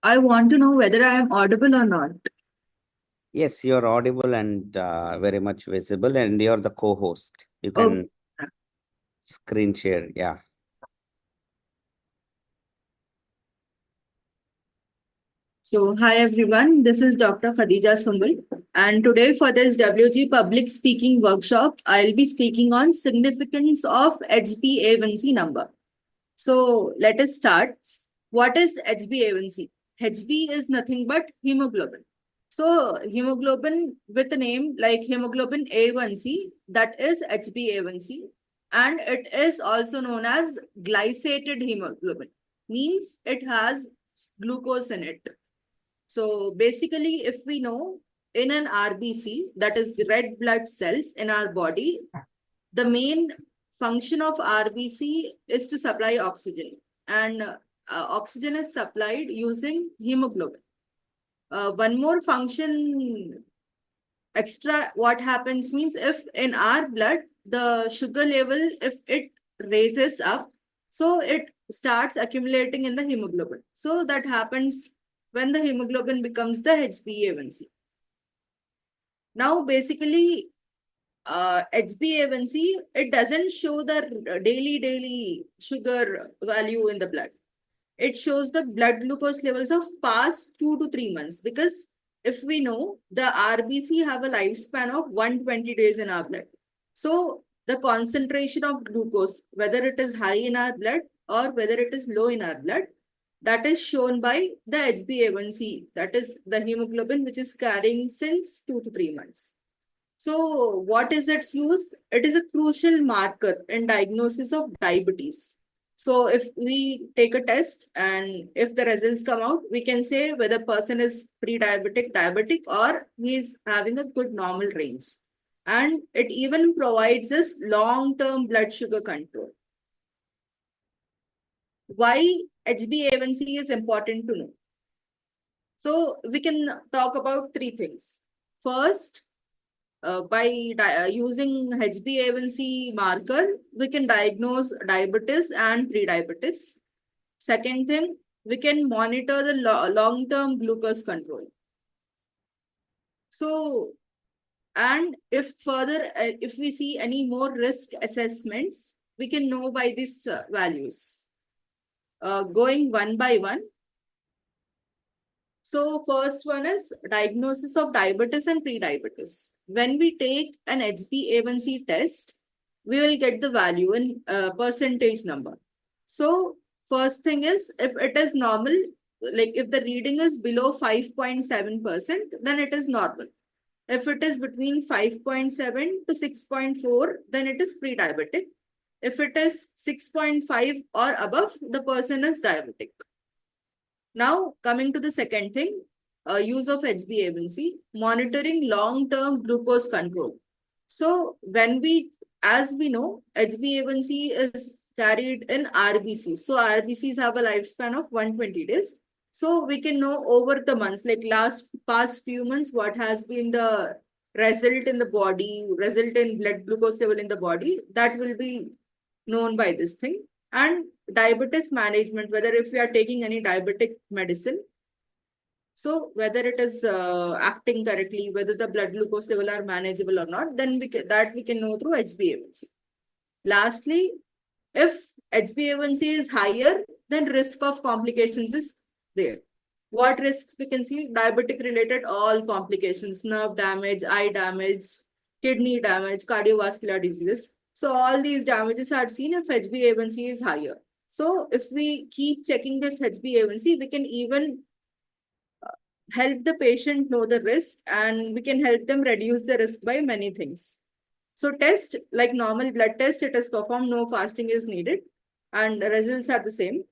I want to know whether I am audible or not. Yes, you're audible and very much visible, and you're the co-host. You Okay. can screen share. Yeah. So, hi everyone, this is Dr. Khadija Sumbul, and today for this WG public speaking workshop, I'll be speaking on significance of HbA1c number. So, let us start. What is HbA1c? Hb is nothing but hemoglobin. So, hemoglobin with a name like hemoglobin A1c, that is HbA1c, and it is also known as glycated hemoglobin, means it has glucose in it. So basically, if we know in an RBC, that is red blood cells in our body, the main function of RBC is to supply oxygen, and oxygen is supplied using hemoglobin. One more function extra, what happens means if in our blood, the sugar level, if it raises up, so it starts accumulating in the hemoglobin. So that happens when the hemoglobin becomes the HbA1c. Now, basically, HbA1c, it doesn't show the daily sugar value in the blood. It shows the blood glucose levels of past 2 to 3 months, because if we know the RBC have a lifespan of 120 days in our blood. So the concentration of glucose, whether it is high in our blood or whether it is low in our blood, that is shown by the HbA1c, that is the hemoglobin which is carrying since 2 to 3 months. So what is its use? It is a crucial marker in diagnosis of diabetes. So if we take a test and if the results come out, we can say whether person is pre-diabetic, diabetic, or he is having a good normal range. And it even provides us long-term blood sugar control. Why HbA1c is important to know? So we can talk about three things. First, by using HbA1c marker, we can diagnose diabetes and prediabetes. Second thing, we can monitor the long-term glucose control. So, and if further, if we see any more risk assessments, we can know by these values. Going one by one. So first one is diagnosis of diabetes and prediabetes. When we take an HbA1c test, we will get the value in percentage number. So first thing is, if it is normal, like if the reading is below 5.7%, then it is normal. If it is between 5.7 to 6.4, then it is pre-diabetic. If it is 6.5 or above, the person is diabetic. Now, coming to the second thing, use of HbA1c, monitoring long-term glucose control. So, as we know, HbA1c is carried in RBCs. So, RBCs have a lifespan of 120 days. So, we can know over the months, like past few months, what has been the result in the body, result in blood glucose level in the body, that will be known by this thing. And diabetes management, whether if we are taking any diabetic medicine, so whether it is acting correctly, whether the blood glucose level are manageable or not, then we can know through HbA1c. Lastly, if HbA1c is higher, then risk of complications is there. What risk we can see? Diabetic related all complications, nerve damage, eye damage, kidney damage, cardiovascular diseases. So all these damages are seen if HbA1c is higher. So if we keep checking this HbA1c, we can even help the patient know the risk, and we can help them reduce the risk by many things. So test, like normal blood test, it is performed, no fasting is needed, and the results are the same.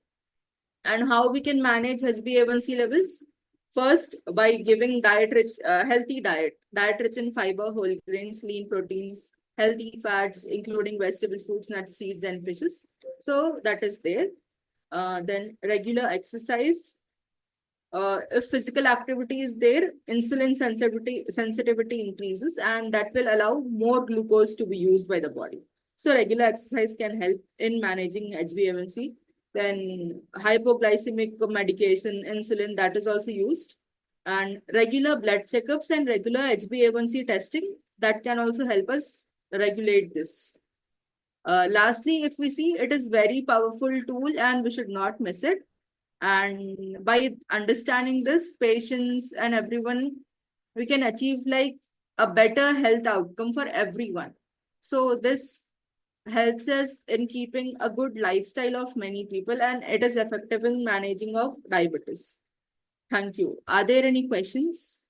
And how we can manage HbA1c levels? First, by giving healthy diet rich in fiber, whole grains, lean proteins, healthy fats, including vegetables, fruits, nuts, seeds, and fishes. So that is there. Then regular exercise. If physical activity is there, insulin sensitivity increases, and that will allow more glucose to be used by the body. So regular exercise can help in managing HbA1c. Then hypoglycemic medication, insulin, that is also used. And regular blood checkups and regular HbA1c testing, that can also help us regulate this. Lastly, if we see, it is very powerful tool and we should not miss it. And by understanding this, patients and everyone, we can achieve like a better health outcome for everyone. So this helps us in keeping a good lifestyle of many people, and it is effective in managing of diabetes. Thank you. Are there any questions?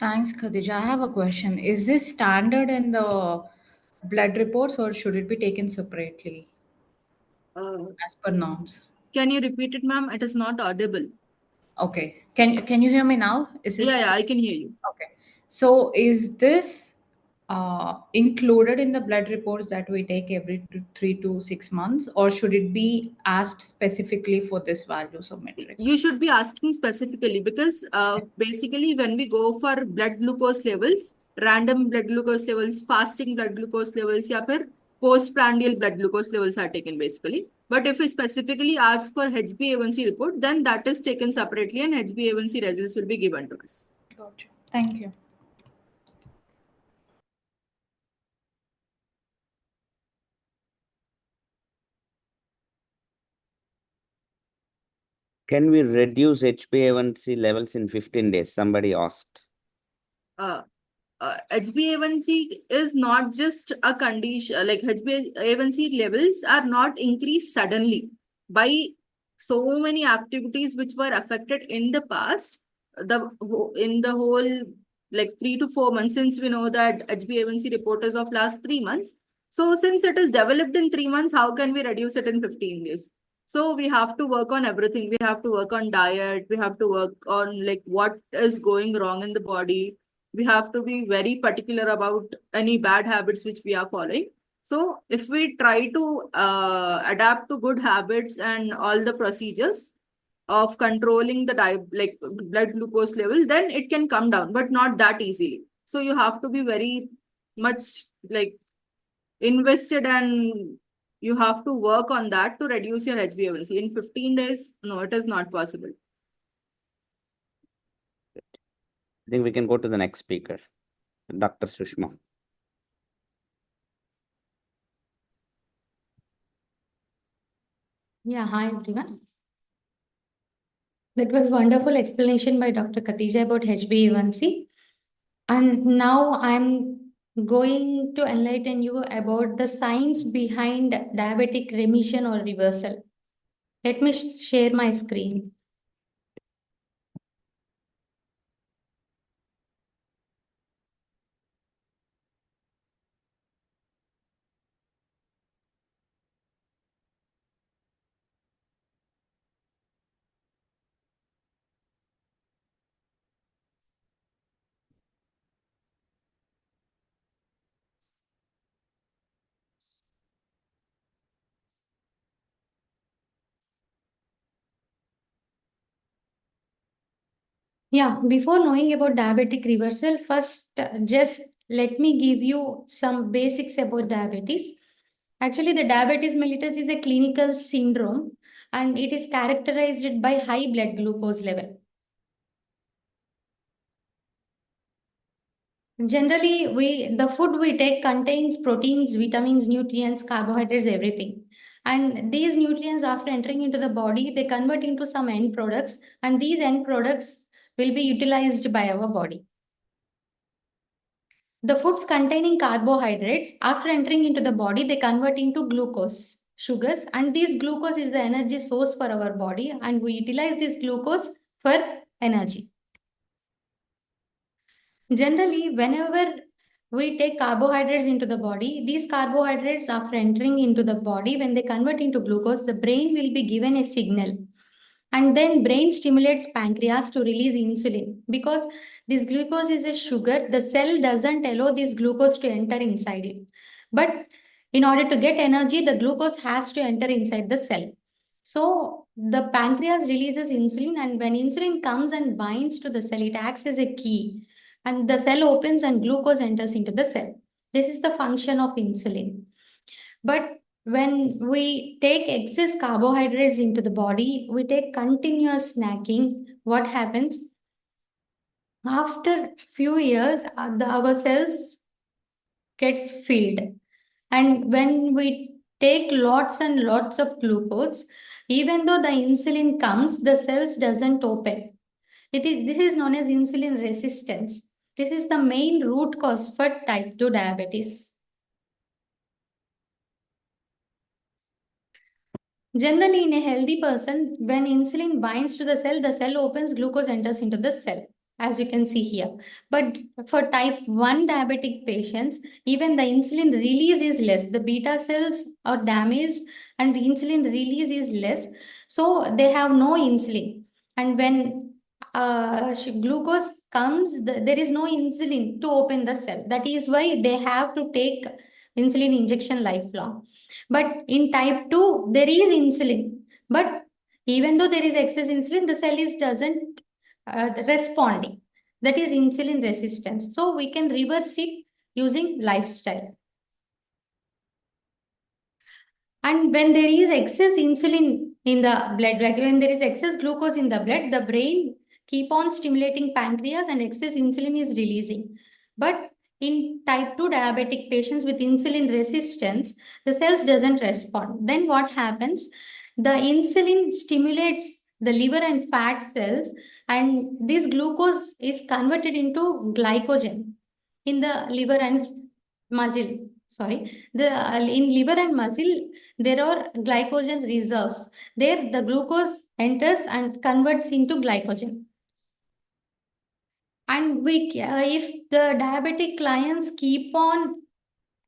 Thanks, Khadija. I have a question. Is this standard in the blood reports or should it be taken separately as per norms? Can you repeat it, ma'am? It is not audible. Okay. Can you hear me now? Is this Yeah, I can hear you. okay? So is this included in the blood reports that we take every 3 to 6 months, or should it be asked specifically for this values or metric? You should be asking specifically because basically when we go for blood glucose levels, random blood glucose levels, fasting blood glucose levels, या फिर postprandial blood glucose levels are taken basically. But if we specifically ask for HbA1c report, then that is taken separately and HbA1c results will be given to us. Gotcha. Thank you. Can we reduce HbA1c levels in 15 days? Somebody asked. HbA1c is not just a condition, like HbA1c levels are not increased suddenly by so many activities which were affected in the past. In the whole like 3 to 4 months, since we know that HbA1c report is of last 3 months. So since it is developed in 3 months, how can we reduce it in 15 days? So we have to work on everything. We have to work on diet. We have to work on like what is going wrong in the body. We have to be very particular about any bad habits which we are following. So if we try to adapt to good habits and all the procedures of controlling the like blood glucose level, then it can come down, but not that easily. So you have to be very much like invested, and you have to work on that to reduce your HbA1c. In 15 days, no, it is not possible. I think we can go to the next speaker, Dr. Sushma. Yeah, hi everyone. That was wonderful explanation by Dr. Khatija about HbA1c. And now I'm going to enlighten you about the science behind diabetic remission or reversal. Let me share my screen. Yeah, before knowing about diabetic reversal, first just let me give you some basics about diabetes. Actually, the diabetes mellitus is a clinical syndrome and it is characterized by high blood glucose level. Generally, the food we take contains proteins, vitamins, nutrients, carbohydrates, everything. And these nutrients, after entering into the body, they convert into some end products, and these end products will be utilized by our body. The foods containing carbohydrates, after entering into the body, they convert into glucose, sugars, and this glucose is the energy source for our body, and we utilize this glucose for energy. Generally, whenever we take carbohydrates into the body, these carbohydrates, after entering into the body, when they convert into glucose, the brain will be given a signal. And then brain stimulates pancreas to release insulin, because This glucose is a sugar. The cell doesn't allow this glucose to enter inside it. But in order to get energy, the glucose has to enter inside the cell. So the pancreas releases insulin, and when insulin comes and binds to the cell, it acts as a key, and the cell opens and glucose enters into the cell. This is the function of insulin. But when we take excess carbohydrates into the body, we take continuous snacking, what happens? After few years, our cells gets filled. And when we take lots and lots of glucose, even though the insulin comes, the cells doesn't open. This is known as insulin resistance. This is the main root cause for type 2 diabetes. Generally, in a healthy person, when insulin binds to the cell opens, glucose enters into the cell, as you can see here. But for type 1 diabetic patients, even the insulin release is less. The beta cells are damaged and the insulin release is less. So they have no insulin. And when glucose comes, there is no insulin to open the cell. That is why they have to take insulin injection lifelong. But in type 2, there is insulin. But even though there is excess insulin, the cell doesn't responding. That is insulin resistance. So we can reverse it using lifestyle. And when there is excess insulin in the blood, like when there is excess glucose in the blood, the brain keep on stimulating pancreas and excess insulin is releasing. But in type 2 diabetic patients with insulin resistance, the cells doesn't respond. Then what happens? The insulin stimulates the liver and fat cells, and this glucose is converted into glycogen in the liver and muscle. Sorry, in liver and muscle, there are glycogen reserves. There, the glucose enters and converts into glycogen. And if the diabetic clients keep on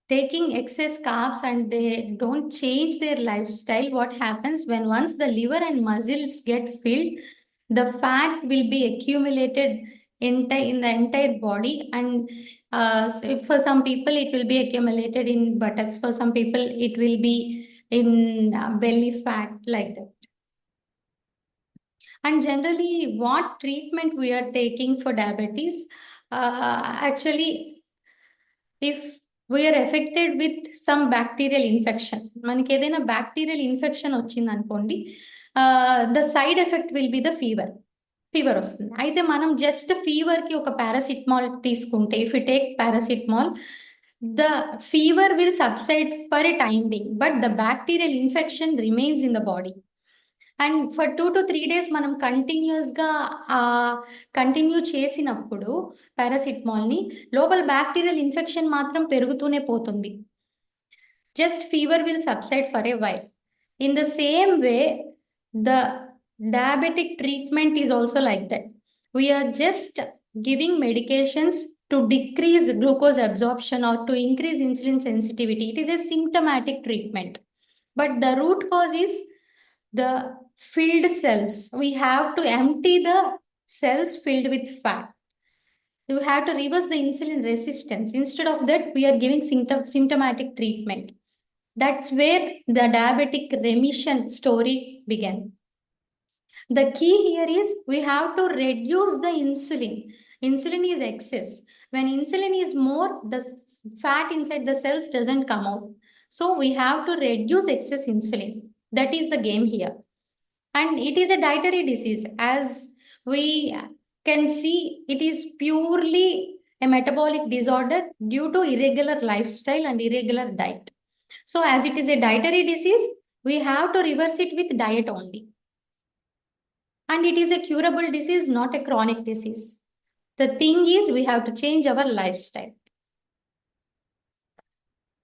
taking excess carbs and they don't change their lifestyle, what happens when once the liver and muscles get filled, the fat will be accumulated in the entire body. And for some people, it will be accumulated in buttocks. For some people, it will be in belly fat, like that. And generally, what treatment we are taking for diabetes? Actually, if we are affected with some bacterial infection, మనకి ఏదైనా bacterial infection వచ్చింది అనుకోండి, the side effect will be the fever. Fever వస్తుంది. అయితే మనం just ఫీవర్కి ఒక paracetamol తీసుకుంటే, if you take paracetamol, the fever will subside for a time being, but the bacterial infection remains in the body. And for 2 to 3 days మనం కంటిన్యూస్గా continue చేసినప్పుడు పారాసిటమాల్ని, లోపల bacterial infection మాత్రం పెరుగుతూనే పోతుంది. Just fever will subside for a while. In the same way, the diabetic treatment is also like that. We are just giving medications to decrease glucose absorption or to increase insulin sensitivity. It is a symptomatic treatment. But the root cause is the filled cells. We have to empty the cells filled with fat. We have to reverse the insulin resistance. Instead of that, we are giving symptomatic treatment. That's where the diabetic remission story began. The key here is we have to reduce the insulin. Insulin is excess. When insulin is more, the fat inside the cells doesn't come out. So we have to reduce excess insulin. That is the game here. And it is a dietary disease. As we can see, it is purely a metabolic disorder due to irregular lifestyle and irregular diet. So as it is a dietary disease, we have to reverse it with diet only. And it is a curable disease, not a chronic disease. The thing is, we have to change our lifestyle.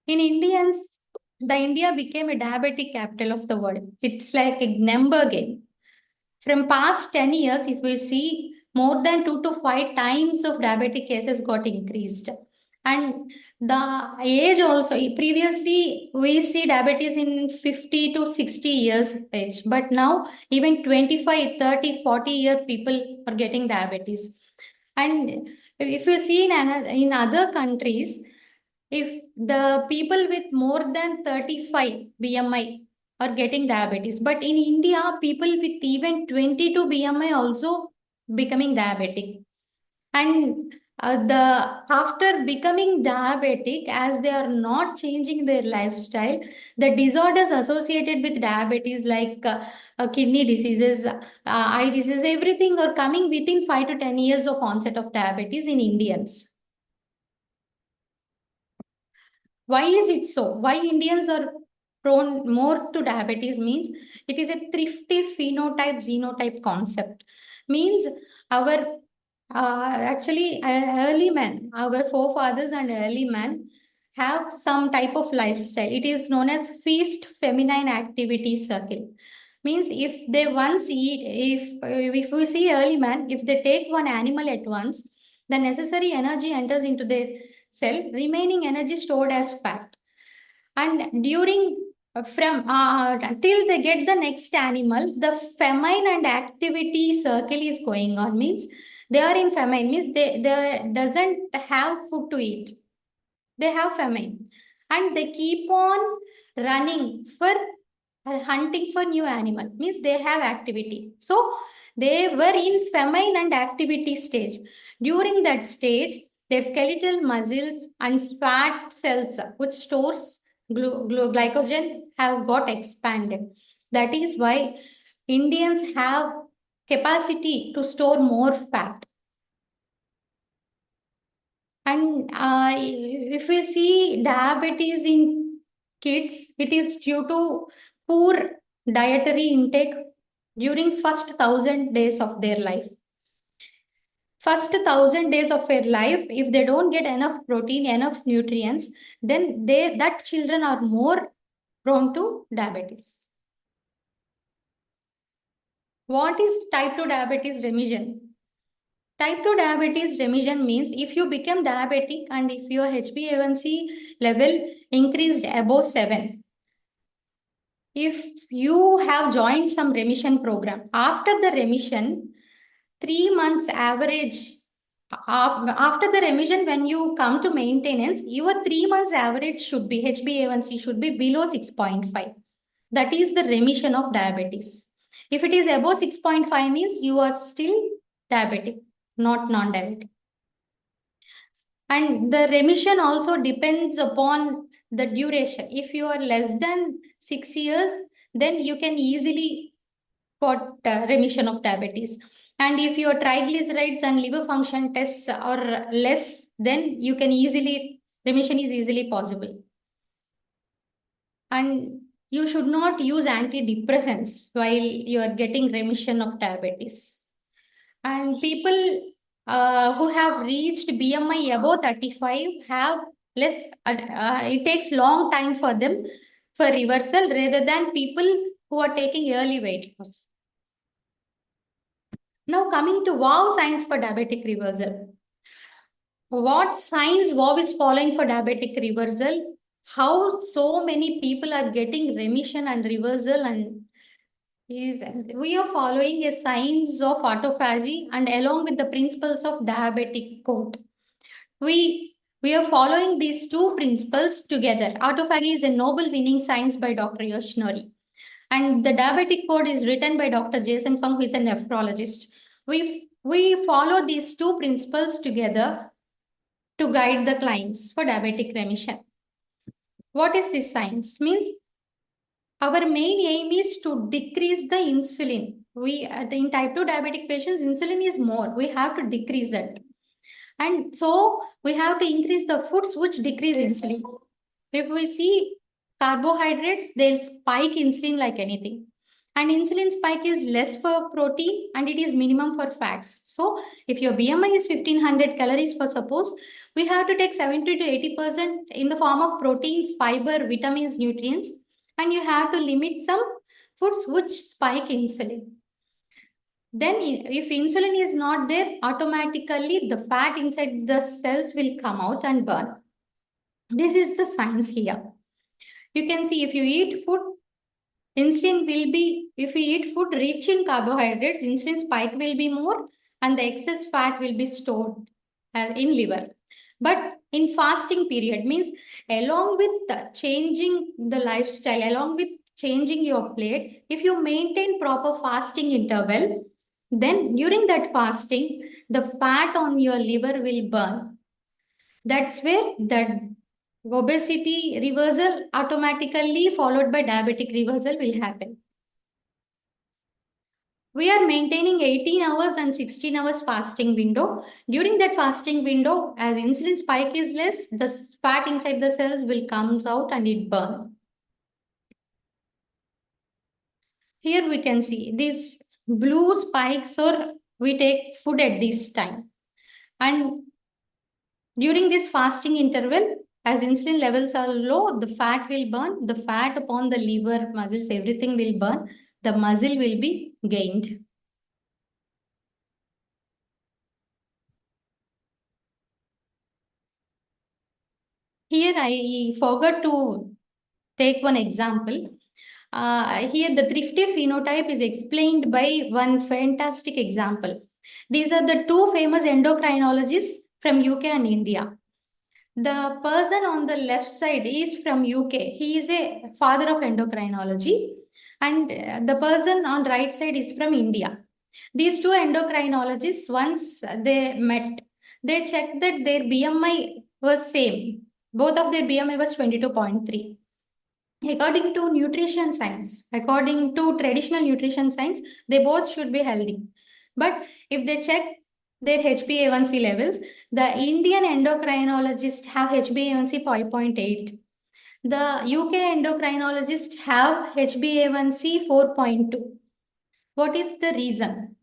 In Indians, the India became a diabetic capital of the world. It's like a number game. From past 10 years, if we see, more than 2 to 5 times of diabetic cases got increased. And the age also, previously we see diabetes in 50 to 60 years age, but now even 25, 30, 40 year people are getting diabetes. And if you see in other countries, if the people with more than 35 BMI are getting diabetes, but in India, people with even 22 BMI also becoming diabetic. And after becoming diabetic, as they are not changing their lifestyle, the disorders associated with diabetes, like kidney diseases, eye disease, everything are coming within 5 to 10 years of onset of diabetes in Indians. Why is it so? Why Indians are prone more to diabetes means it is a thrifty phenotype genotype concept. Means our early men, our forefathers and early men have some type of lifestyle. It is known as feast feminine activity circle. Means if they once eat, if we see early man, if they take one animal at once, the necessary energy enters into their cell, remaining energy stored as fat. And during till they get the next animal, the famine and activity circle is going on. Means they are in famine, means they doesn't have food to eat. They have famine. And they keep on running for hunting for new animal. Means they have activity. So they were in famine and activity stage. During that stage, their skeletal muscles and fat cells, which stores glycogen, have got expanded. That is why Indians have capacity to store more fat. And if we see diabetes in kids, it is due to poor dietary intake during first 1,000 days of their life. First 1,000 days of their life, if they don't get enough protein, enough nutrients, then that children are more prone to diabetes. What is type 2 diabetes remission? Type 2 diabetes remission means if you become diabetic and if your HbA1c level increased above 7, if you have joined some remission program, after the remission, 3 months average, after the remission, when you come to maintenance, your 3 months average should be, HbA1c should be below 6.5. That is the remission of diabetes. If it is above 6.5 means you are still diabetic, not non-diabetic. And the remission also depends upon the duration. If you are less than 6 years, then you can easily got remission of diabetes. And if your triglycerides and liver function tests are less, then you can remission is easily possible. And you should not use antidepressants while you are getting remission of diabetes. And people who have reached BMI above 35 have less, it takes long time for them for reversal rather than people who are taking early weight loss. Now coming to WOW signs for diabetic reversal. What signs WOW is following for diabetic reversal? How so many people are getting remission and reversal, and we are following a signs of autophagy and along with the principles of diabetic code. We are following these two principles together. Autophagy is a Nobel winning science by Dr. Yoshinori. And the diabetic code is written by Dr. Jason Fung, who is a nephrologist. We follow these two principles together to guide the clients for diabetic remission. What is this science? Means our main aim is to decrease the insulin. In type 2 diabetic patients, insulin is more. We have to decrease that. And so we have to increase the foods which decrease insulin. If we see carbohydrates, they'll spike insulin like anything. And insulin spike is less for protein and it is minimum for fats. So if your BMI is 1500 calories for suppose, we have to take 70 to 80% in the form of protein, fiber, vitamins, nutrients, and you have to limit some foods which spike insulin. Then if insulin is not there, automatically the fat inside the cells will come out and burn. This is the science here. You can see if you eat food, insulin will be, if you eat food rich in carbohydrates, insulin spike will be more and the excess fat will be stored in liver. But in fasting period means along with changing the lifestyle, along with changing your plate, if you maintain proper fasting interval, then during that fasting, the fat on your liver will burn. That's where the obesity reversal automatically followed by diabetic reversal will happen. We are maintaining 18 hours and 16 hours fasting window. During that fasting window, as insulin spike is less, the fat inside the cells will come out and it burn. Here we can see these blue spikes, or we take food at this time. And during this fasting interval, as insulin levels are low, the fat will burn. The fat upon the liver, muscles, everything will burn. The muscle will be gained. Here I forgot to take one example. Here the thrifty phenotype is explained by one fantastic example. These are the two famous endocrinologists from UK and India. The person on the left side is from UK. He is a father of endocrinology. And the person on right side is from India. These two endocrinologists, once they met, they checked that their BMI was same. Both of their BMI was 22.3. According to nutrition science, according to traditional nutrition science, they both should be healthy. But if they check their HbA1c levels, the Indian endocrinologists have HbA1c 5.8. The UK endocrinologists have HbA1c 4.2. What is the reason?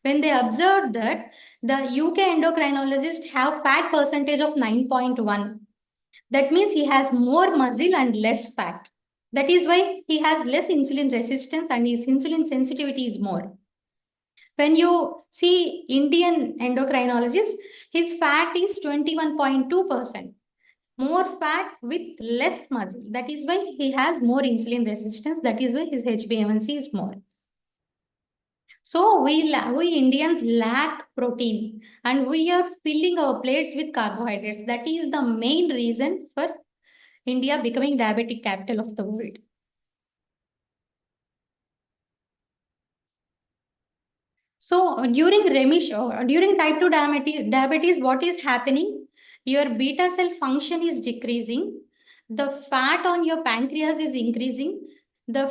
When they observed that the UK endocrinologists have fat percentage of 9.1. That means he has more muscle and less fat. That is why he has less insulin resistance and his insulin sensitivity is more. When you see Indian endocrinologist, his fat is 21.2%. More fat with less muscle. That is why he has more insulin resistance. That is why his HbA1c is more. So we Indians lack protein and we are filling our plates with carbohydrates. That is the main reason for India becoming diabetic capital of the world. So during remission, during type 2 diabetes, what is happening? Your beta cell function is decreasing. The fat on your pancreas is increasing. The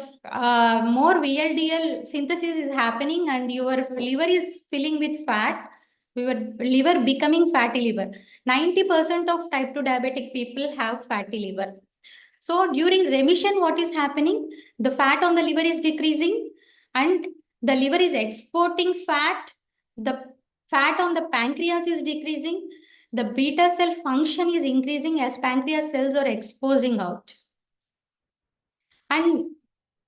more VLDL synthesis is happening and your liver is filling with fat. Your liver becoming fatty liver. 90% of type 2 diabetic people have fatty liver. So during remission, what is happening? The fat on the liver is decreasing and the liver is exporting fat. The fat on the pancreas is decreasing. The beta cell function is increasing as pancreas cells are exposing out. And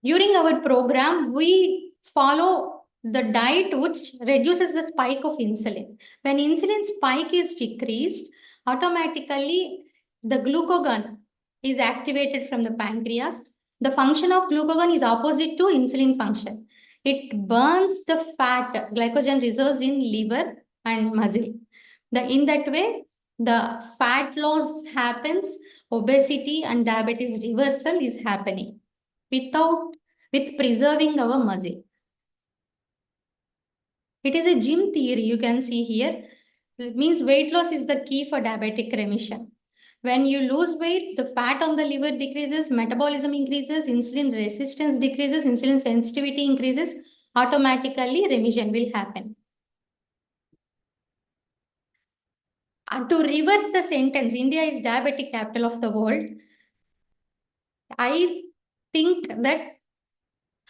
during our program, we follow the diet which reduces the spike of insulin. When insulin spike is decreased, automatically the glucagon is activated from the pancreas. The function of glucagon is opposite to insulin function. It burns the fat, glycogen reserves in liver and muscle. In that way, the fat loss happens, obesity and diabetes reversal is happening with preserving our muscle. It is a gym theory you can see here. It means weight loss is the key for diabetic remission. When you lose weight, the fat on the liver decreases, metabolism increases, insulin resistance decreases, insulin sensitivity increases, automatically remission will happen. And to reverse the sentence, India is diabetic capital of the world, I think that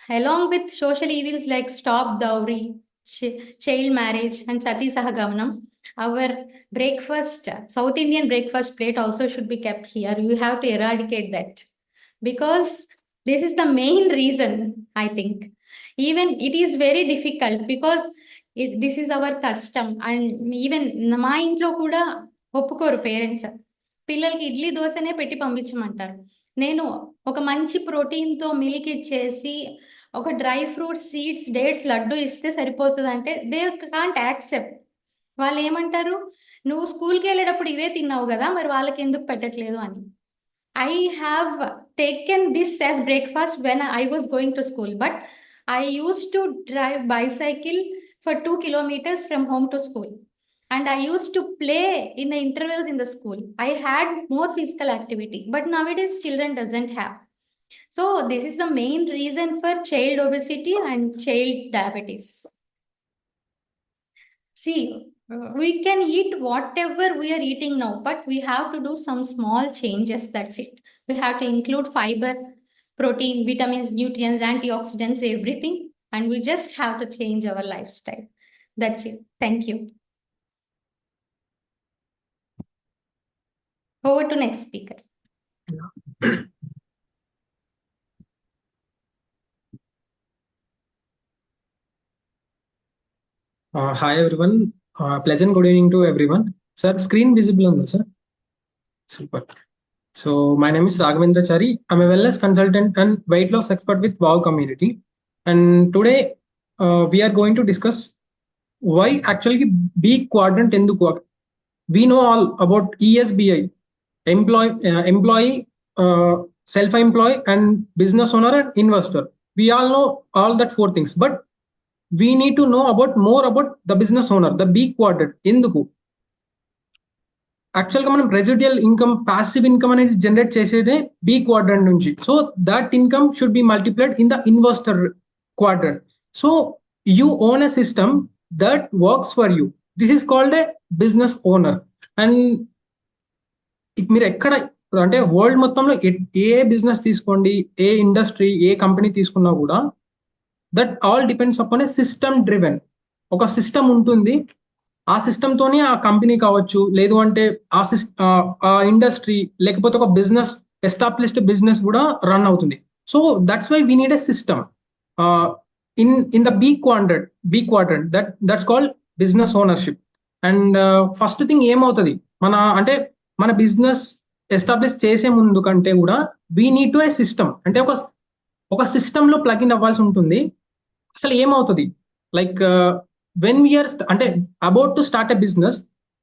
along with social evils like stop dowry, child marriage, and sati sahagamanam, our breakfast, South Indian breakfast plate also should be kept here. You have to eradicate that because this is the main reason, I think. Even it is very difficult because this is our custom and even మా ఇంట్లో కూడా ఒప్పుకోరు parents పిల్లలకి ఇడ్లీ దోశనే పెట్టి పంపించమంటారు. నేను ఒక మంచి ప్రోటీన్తో milk ఇచ్చేసి ఒక dry fruits, seeds, dates, laddu ఇస్తే సరిపోతుంది అంటే దే కాంట్ యాక్సెప్ట్. వాళ్ళు ఏమంటారు, నువ్వు స్కూల్కి వెళ్ళేటప్పుడు ఇవే తిన్నావు కదా, మరి వాళ్ళకి ఎందుకు పెట్టట్లేదు అని. I have taken this as breakfast when I was going to school, but I used to drive bicycle for 2 kilometers from home to school. And I used to play in the intervals in the school. I had more physical activity, but nowadays children doesn't have. So this is the main reason for child obesity and child diabetes. See, we can eat whatever we are eating now, but we have to do some small changes. That's it. We have to include fiber, protein, vitamins, nutrients, antioxidants, everything. And we just have to change our lifestyle. That's it. Thank you. Over to next speaker. Hi everyone. Pleasant good evening to everyone. Sir, screen visible on the sir. Super. So my name is Raghavendra Chari. I'm a wellness consultant and weight loss expert with WOW community. And today we are going to discuss why actually B quadrant in the quadrant. We know all about ESBI, employee, self-employed, and business owner and investor. We all know all that 4 things, but we need to know about more about the business owner, the B quadrant. Enduku actually మనం residual income, passive income అనేది generate చేసేదే B quadrant నుంచి. So that income should be multiplied in the investor quadrant. So you own a system that works for you. This is called a business owner. And మీరు ఎక్కడ అంటే world మొత్తంలో ఏ business తీసుకోండి, ఏ industry, ఏ company తీసుకున్నా కూడా that all depends upon A system driven. ఒక system ఉంటుంది, ఆ సిస్టమ్ తోనే ఆ కంపెనీ కావచ్చు, లేదు అంటే ఆ ఇండస్ట్రీ, లేకపోతే ఒక బిజినెస్, ఎస్టాబ్లిష్డ్ బిజినెస్ కూడా రన్ అవుతుంది. So that's why we need a system in the B quadrant that's called business ownership. And first thing ఏమవుతుంది, మన బిజినెస్ ఎస్టాబ్లిష్ చేసే ముందు కంటే కూడా we need to a system. అంటే ఒక సిస్టమ్ లో ప్లగ్ ఇన్ అవ్వాల్సి ఉంటుంది. అసలు ఏమవుతుంది, like when we are about to start a business,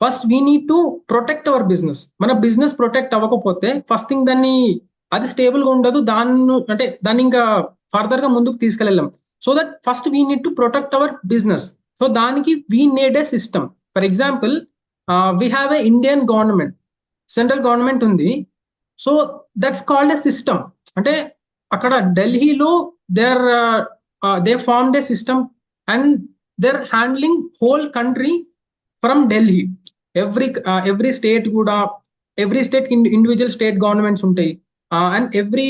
first we need to protect our business. మన బిజినెస్ ప్రొటెక్ట్ అవ్వకపోతే ఫస్ట్ థింగ్ అది స్టేబుల్ గా ఉండదు, దాన్ని ఇంకా ఫర్దర్ గా ముందుకు తీసుకెళ్ళలేం. So that first we need to protect our business. So దానికి we need a system. For example we have a Indian government, central government ఉంది. So that's called a system. అంటే అక్కడ ఢిల్లీలో they formed a system and they're handling whole country from Delhi. Every state kuda, every state individual state governments untai, and every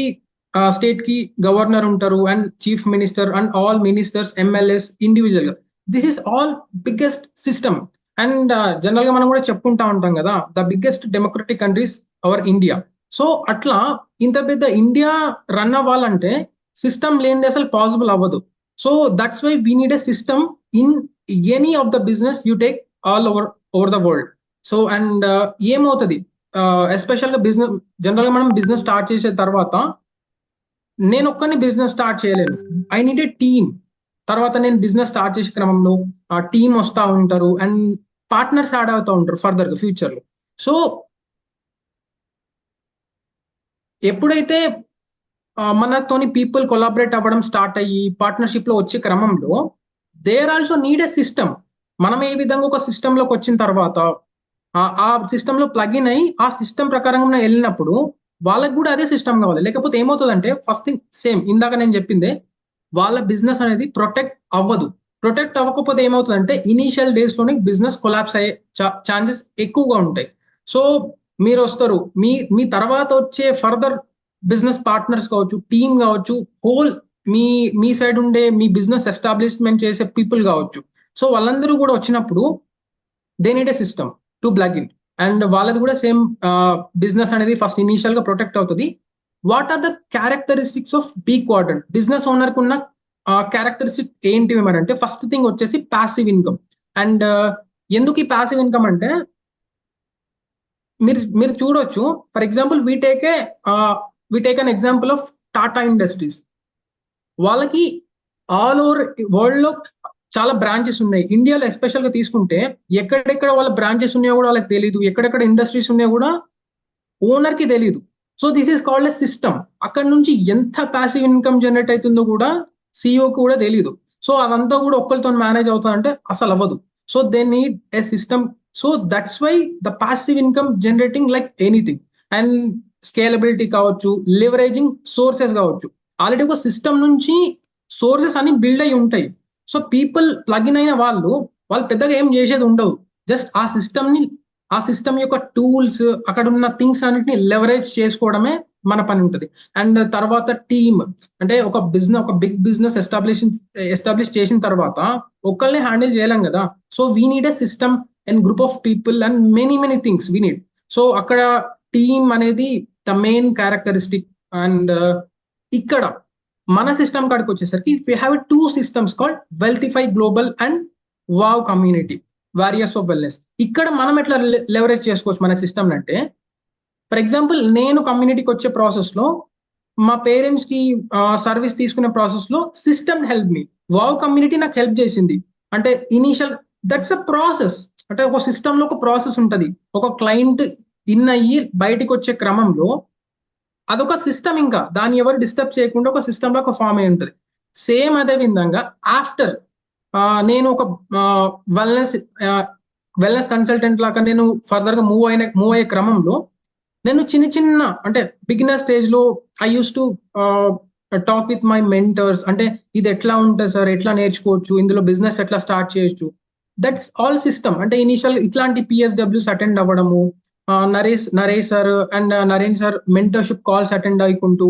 state ki governor untaru and chief minister and all ministers, MLAs individual. This is all biggest system. And general ga manam kuda cheppunta untam kada, the biggest democratic country is our India. So atla inta pedda India run avvalante system lende asal possible avvadu. So that's why we need a system in any of the business you take all over the world. So and ఏమవుతుంది, ఎస్పెషల్గా business జనరల్గా మనం business start చేసే తర్వాత నేను ఒక్కని business start చేయలేను, I need a team. తర్వాత నేను బిజినెస్ స్టార్ట్ చేసే క్రమంలో ఆ టీమ్ వస్తూ ఉంటారు అండ్ పార్ట్నర్స్ యాడ్ అవుతూ ఉంటారు ఫర్దర్గా ఫ్యూచర్లో. సో ఎప్పుడైతే మనతోని పీపుల్ కొలాబరేట్ అవ్వడం స్టార్ట్ అయ్యి పార్ట్నర్షిప్ లో వచ్చే క్రమంలో there also need a system. మనం ఏ విధంగా ఒక సిస్టమ్ లోకి వచ్చిన తర్వాత ఆ సిస్టమ్ లో ప్లగ్ ఇన్ అయ్యి ఆ సిస్టమ్ ప్రకారంగా వెళ్ళినప్పుడు వాళ్ళకి కూడా అదే సిస్టమ్ కావాలి. లేకపోతే ఏమవుతుందంటే ఫస్ట్ థింగ్ సేమ్ ఇందాక నేను చెప్పిందే, వాళ్ళ బిజినెస్ అనేది ప్రొటెక్ట్ అవ్వదు. ప్రొటెక్ట్ అవ్వకపోతే ఏమవుతుందంటే ఇనీషియల్ డేస్ లోనే బిజినెస్ కొలాప్స్ అయ్యే ఛాన్సెస్ ఎక్కువగా ఉంటాయి. సో మీరు వస్తారు, మీ తర్వాత వచ్చే ఫర్దర్ బిజినెస్ పార్ట్నర్స్ కావచ్చు, టీమ్ కావచ్చు, హోల్ మీ సైడ్ ఉండే మీ బిజినెస్ ఎస్టాబ్లిష్మెంట్ చేసే పీపుల్ కావచ్చు. సో వాళ్ళందరూ కూడా వచ్చినప్పుడు they need a system to plug in. And వాళ్ళది కూడా సేమ్ బిజినెస్ అనేది ఫస్ట్ ఇనీషియల్ గా ప్రొటెక్ట్ అవుతుంది. What are the characteristics of B quadrant? Business owner కు ఉన్న క్యారెక్టరిస్టిక్ ఏంటివి మరి అంటే, ఫస్ట్ థింగ్ వచ్చేసి ప్యాసివ్ ఇన్కమ్. అండ్ ఎందుకు ఈ ప్యాసివ్ ఇన్కమ్ అంటే, మీరు చూడొచ్చు, for example we take an example of Tata Industries. వాళ్ళకి ఆల్ ఓవర్ వరల్డ్ లో చాలా బ్రాంచెస్ ఉన్నాయి. ఇండియాలో ఎస్పెషల్ గా తీసుకుంటే ఎక్కడెక్కడ వాళ్ళ బ్రాంచెస్ ఉన్నాయో కూడా వాళ్ళకి తెలియదు, ఎక్కడెక్కడ ఇండస్ట్రీస్ ఉన్నాయో కూడా ఓనర్ కి తెలియదు. So this is called a system. అక్కడ నుంచి ఎంత ప్యాసివ్ ఇన్కమ్ జనరేట్ అవుతుందో కూడా సిఇఓకి కూడా తెలియదు. సో అదంతా కూడా ఒక్కరితో మేనేజ్ అవుతుందంటే అసలు అవ్వదు. So they need a system. So that's why the passive income generating like anything, and scalability కావచ్చు, లివరేజింగ్ సోర్సెస్ కావచ్చు. ఆల్రెడీ ఒక సిస్టమ్ నుంచి సోర్సెస్ అన్ని బిల్డ్ అయి ఉంటాయి. సో పీపుల్ ప్లగిన్ అయిన వాళ్ళు పెద్దగా ఏం చేసేది ఉండదు. జస్ట్ ఆ సిస్టమ్ యొక్క టూల్స్, అక్కడ ఉన్న థింగ్స్ అన్నిటిని లెవరేజ్ చేసుకోవడమే మన పని ఉంటుంది. అండ్ తర్వాత టీమ్, అంటే ఒక బిగ్ బిజినెస్ ఎస్టాబ్లిష్ చేసిన తర్వాత ఒకళ్ళని హ్యాండిల్ చేయలేం కదా. So we need a system and group of people and many things we need. So అక్కడ టీమ్ అనేది ద మెయిన్ క్యారెక్టరిస్టిక్. అండ్ ఇక్కడ మన సిస్టమ్ కాడికి వచ్చేసరికి we have 2 systems called Wealthify Global and వావ్ కమ్యూనిటీ, వారియర్స్ ఆఫ్ వెల్నెస్. ఇక్కడ మనం ఎట్లా లెవరేజ్ చేసుకోవచ్చు మన సిస్టమ్ అంటే, ఫర్ ఎగ్జాంపుల్ నేను కమ్యూనిటీకి వచ్చే ప్రాసెస్ లో, మా పేరెంట్స్ కి సర్వీస్ తీసుకునే ప్రాసెస్ లో system help me. Wow community నాకు హెల్ప్ చేసింది. అంటే ఇనీషియల్ దట్స్ అ ప్రాసెస్. అంటే ఒక సిస్టమ్ లో ఒక ప్రాసెస్ ఉంటుంది. ఒక క్లయింట్ ఇన్ అయ్యి బయటికి వచ్చే క్రమంలో అదొక సిస్టమ్, ఇంకా దాన్ని ఎవరు డిస్టర్బ్ చేయకుండా ఒక సిస్టమ్ లో ఒక ఫామ్ అయి ఉంటుంది. సేమ్ అదే విధంగా ఆఫ్టర్ నేను ఒక వెల్నెస్ కన్సల్టెంట్ లాగా నేను ఫర్దర్ గా మూవ్ అయ్యే క్రమంలో నేను చిన్న అంటే బిగినర్ స్టేజ్ లో I use to talk with my mentors. అంటే ఇది ఎట్లా ఉంటుంది సార్, ఎట్లా నేర్చుకోవచ్చు, ఇందులో బిజినెస్ ఎట్లా స్టార్ట్ చేయొచ్చు. That's all system. అంటే ఇనిషియల్ ఇట్లాంటి PSWs అటెండ్ అవ్వడము, Naresh sir and Naren sir mentorship calls attend అయ్యుకుంటూ,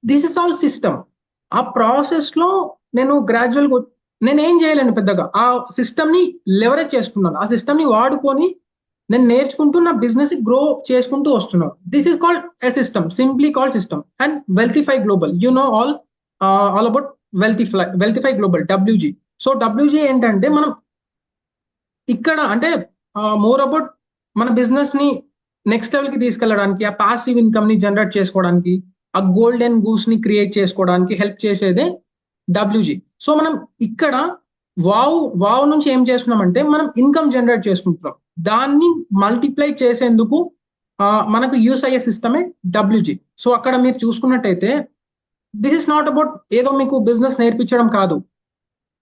దిస్ ఇస్ ఆల్ సిస్టమ్. ఆ ప్రాసెస్ లో నేను గ్రాడ్యువల్ గా నేను ఏం చేయలేను పెద్దగా, ఆ సిస్టమ్ ని లెవరేజ్ చేసుకున్నాను. ఆ సిస్టమ్ ని వాడుకొని నేను నేర్చుకుంటూ నా బిజినెస్ గ్రో చేసుకుంటూ వస్తున్నాను. This is called a system, simply called system. And Wealthify Global, you know all about Wealthify Global, WG. So WG ఏంటంటే మనం ఇక్కడ అంటే మోర్ అబౌట్ మన బిజినెస్ ని నెక్స్ట్ లెవెల్ కి తీసుకెళ్ళడానికి, ఆ పాసివ్ ఇన్కమ్ ని జనరేట్ చేసుకోవడానికి, ఆ గోల్డెన్ గూస్ ని క్రియేట్ చేసుకోవడానికి హెల్ప్ చేసేదే WG. సో మనం ఇక్కడ వావ్ నుంచి ఏం చేస్తున్నామంటే మనం ఇన్కమ్ జనరేట్ చేసుకుంటున్నాం. దాన్ని మల్టిప్లై చేసేందుకు మనకు యూస్ అయ్యే సిస్టమే WG. సో అక్కడ మీరు చూసుకున్నట్టయితే దిస్ ఇస్ నాట్ అబౌట్ ఏదో మీకు బిజినెస్ నేర్పించడం కాదు.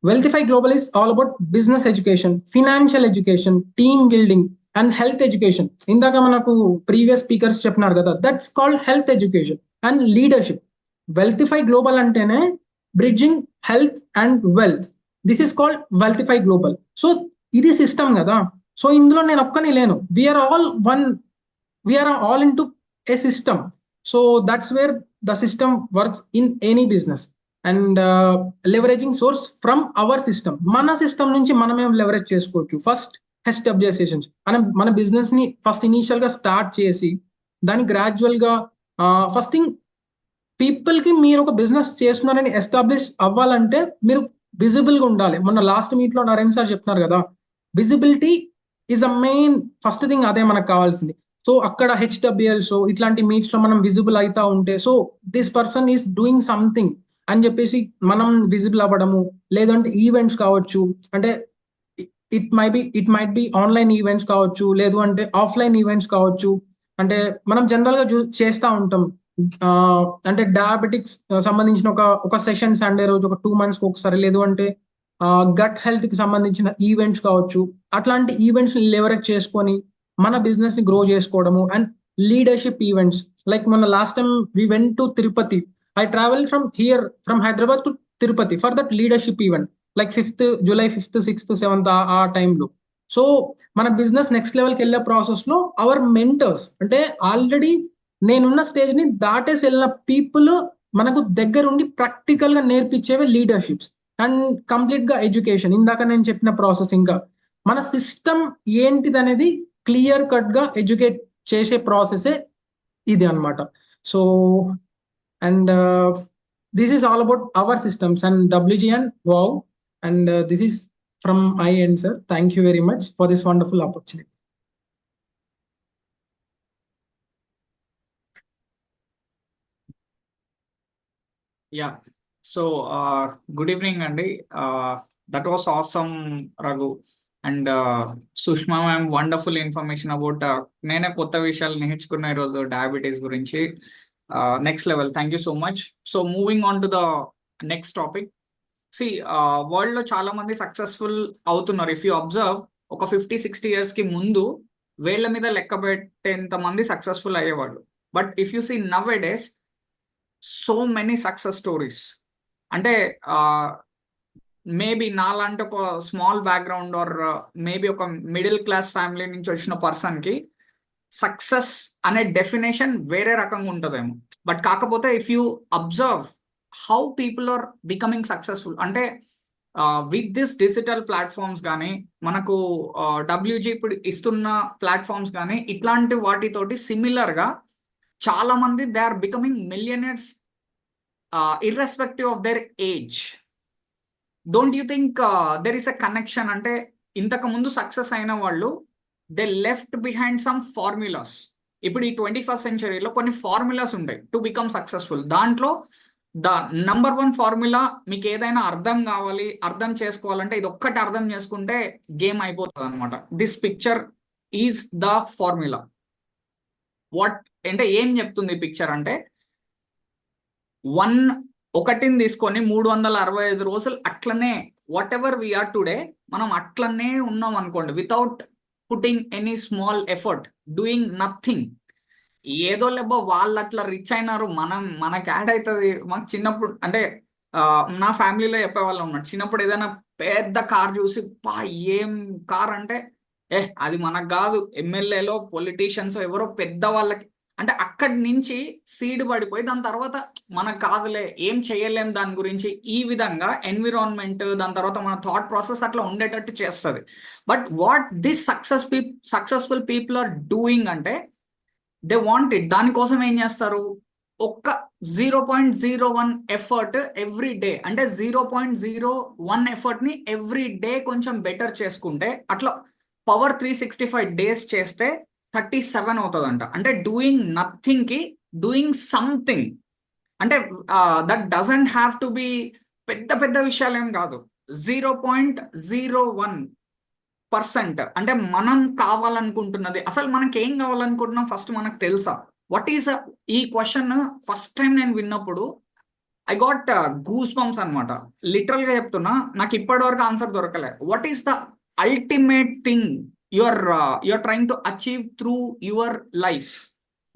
వెల్తిఫై global is all about business education, financial education, team building and health education. ఇందాక మనకు ప్రీవియస్ స్పీకర్స్ చెప్పినారు కదా, that's called health education and leadership. Wealthify Global అంటేనే bridging health and wealth. This is called Wealthify Global. So ఇది system కదా. So ఇందులో నేను ఒక్కని లేను, we are all into a system. So that's where the system works in any business. And leveraging source from our system. మన system నుంచి మనమేం leverage చేసుకోవచ్చు. ఫస్ట్ HW సెషన్స్, మన బిజినెస్ ని ఫస్ట్ ఇనీషియల్ గా స్టార్ట్ చేసి దాన్ని గ్రాడ్యువల్ గా ఫస్ట్ థింగ్ పీపుల్ కి మీరు ఒక బిజినెస్ చేస్తున్నారని ఎస్టాబ్లిష్ అవ్వాలంటే మీరు విజిబుల్ గా ఉండాలి. మొన్న లాస్ట్ మీట్ లో నరేన్ సార్ చెప్తున్నారు కదా, visibility is a main first thing. అదే మనకు కావాల్సింది. సో అక్కడ HWL సో ఇట్లాంటి మీట్స్ లో మనం విజిబుల్ అవుతా ఉంటే, so this person is doing something అని చెప్పేసి మనం విజిబుల్ అవ్వడము. లేదంటే ఈవెంట్స్ కావచ్చు, అంటే it might be online events కావచ్చు, లేదు అంటే ఆఫ్లైన్ ఈవెంట్స్ కావచ్చు. అంటే మనం జనరల్ గా చేస్తూ ఉంటాం. అంటే డయాబెటిక్స్ సంబంధించిన ఒక సెషన్ సండే రోజు ఒక 2 months ఒకసారి, లేదు అంటే గట్ హెల్త్ కి సంబంధించిన ఈవెంట్స్ కావచ్చు. అట్లాంటి ఈవెంట్స్ లెవరేజ్ చేసుకొని మన బిజినెస్ ని గ్రో చేసుకోవడము. అండ్ లీడర్షిప్ ఈవెంట్స్, లైక్ మన last time we went to Tirupati. I traveled from Hyderabad to Tirupati for that leadership event, like July 5th, 6th, 7th ఆ టైంలో. సో మన బిజినెస్ నెక్స్ట్ లెవెల్కి వెళ్ళే ప్రాసెస్ లో అవర్ మెంటర్స్, అంటే already నేనున్న stage ని దాటేసి వెళ్ళిన పీపుల్ మనకు దగ్గరుండి ప్రాక్టికల్ గా నేర్పించేవి లీడర్షిప్స్ అండ్ కంప్లీట్ గా ఎడ్యుకేషన్. ఇందాక నేను చెప్పిన ప్రాసెస్, ఇంకా మన సిస్టమ్ ఏంటిది అనేది క్లియర్ కట్ గా ఎడ్యుకేట్ చేసే ప్రాసెసే ఇది అన్నమాట. So and this is all about our systems and WG and WOW, and this is from my end, sir. Thank you very much for this wonderful opportunity. Yeah, So, good evening, Andy. That was awesome, Raghu. And Sushma ma'am, wonderful information about నేనే కొత్త విషయాలు నేర్చుకున్న ఈరోజు diabetes గురించి. Next level, thank you so much. So moving on to the next topic. See world లో చాలా మంది successful అవుతున్నారు. ఇఫ్ యూ అబ్జర్వ్, ఒక 50-60 years కి ముందు వేళ్ల మీద లెక్క పెట్టేంత మంది సక్సెస్ఫుల్ అయ్యేవాళ్ళు. But if you see nowadays, so many success stories. అంటే మేబీ నాలాంటి ఒక స్మాల్ బ్యాక్గ్రౌండ్ ఆర్ మేబీ ఒక మిడిల్ క్లాస్ ఫ్యామిలీ నుంచి వచ్చిన పర్సన్కి సక్సెస్ అనే డెఫినేషన్ వేరే రకంగా ఉంటుందేమో. బట్ కాకపోతే if you observe how people are becoming successful, అంటే విత్ దిస్ డిజిటల్ ప్లాట్ఫామ్స్ కానీ, మనకు డబ్ల్యూజీ ఇప్పుడు ఇస్తున్న ప్లాట్ఫామ్స్ కానీ, ఇట్లాంటి వాటితోటి సిమిలర్గా చాలా మంది they are becoming millionaires irrespective of their age. Don't you think there is a connection? అంటే ఇంతకు ముందు సక్సెస్ అయిన వాళ్ళు they left behind some formulas. ఇప్పుడు ఈ 21st centuryలో కొన్ని ఫార్ములాస్ ఉంటాయి టు బికమ్ సక్సెస్ఫుల్. దాంట్లో ద నంబర్ 1 ఫార్ములా, మీకు ఏదైనా అర్థం కావాలి, అర్థం చేసుకోవాలంటే ఇది ఒక్కటి అర్థం చేసుకుంటే గేమ్ అయిపోతుంది అనమాట. This picture is the formula. What అంటే ఏం చెప్తుంది పిక్చర్ అంటే, ఒకటిని తీసుకొని 365 రోజులు అట్లనే వాట్ ఎవర్ వీఆర్ టుడే మనం అట్లనే ఉన్నాం అనుకోండి, without putting any small effort, doing nothing. ఏదో లేబో వాళ్ళు అట్లా రిచ్ అయినారు, మనకి యాడ్ అవుతుంది. మాకు చిన్నప్పుడు అంటే నా ఫ్యామిలీలో చెప్పేవాళ్ళు ఉన్నాడు, చిన్నప్పుడు ఏదైనా పెద్ద కార్ చూసి పా ఏం కార్ అంటే, అది మనకు కాదు, ఎమ్మెల్యేలో పొలిటీషియన్స్ ఎవరో పెద్ద వాళ్ళకి, అంటే అక్కడి నుంచి సీడ్ పడిపోయి దాని తర్వాత మనకు కాదులే, ఏం చేయలేం దాని గురించి, ఈ విధంగా ఎన్విరాన్మెంట్, దాని తర్వాత మన థాట్ ప్రాసెస్ అట్లా ఉండేటట్టు చేస్తుంది. But what this successful people are doing అంటే, దే వాంట్ ఇట్. దానికోసం ఏం చేస్తారు, ఒక్క 0.01 ఎఫర్ట్ ఎవ్రీ డే, అంటే 0.01 ఎఫర్ట్ని ఎవ్రీ డే కొంచెం బెటర్ చేసుకుంటే, అట్లా పవర్ 365 days చేస్తే 37 అవుతుందంట. అంటే డూయింగ్ నథింగ్ కి డూయింగ్ సంథింగ్, అంటే that doesn't have to be పెద్ద పెద్ద విషయాలు ఏం కాదు. 0.01%, అంటే మనం కావాలనుకుంటున్నది, అసలు మనకి ఏం కావాలనుకుంటున్నాం ఫస్ట్ మనకు తెలుసా? వాట్ ఈస్ ఈ క్వశ్చన్ ఫస్ట్ టైం నేను విన్నప్పుడు ఐ గాట్ గూస్ బంప్స్ అనమాట. లిటరల్ గా చెప్తున్నా, నాకు ఇప్పటి వరకు ఆన్సర్ దొరకలే. What is the ultimate thing you're trying to achieve through your life?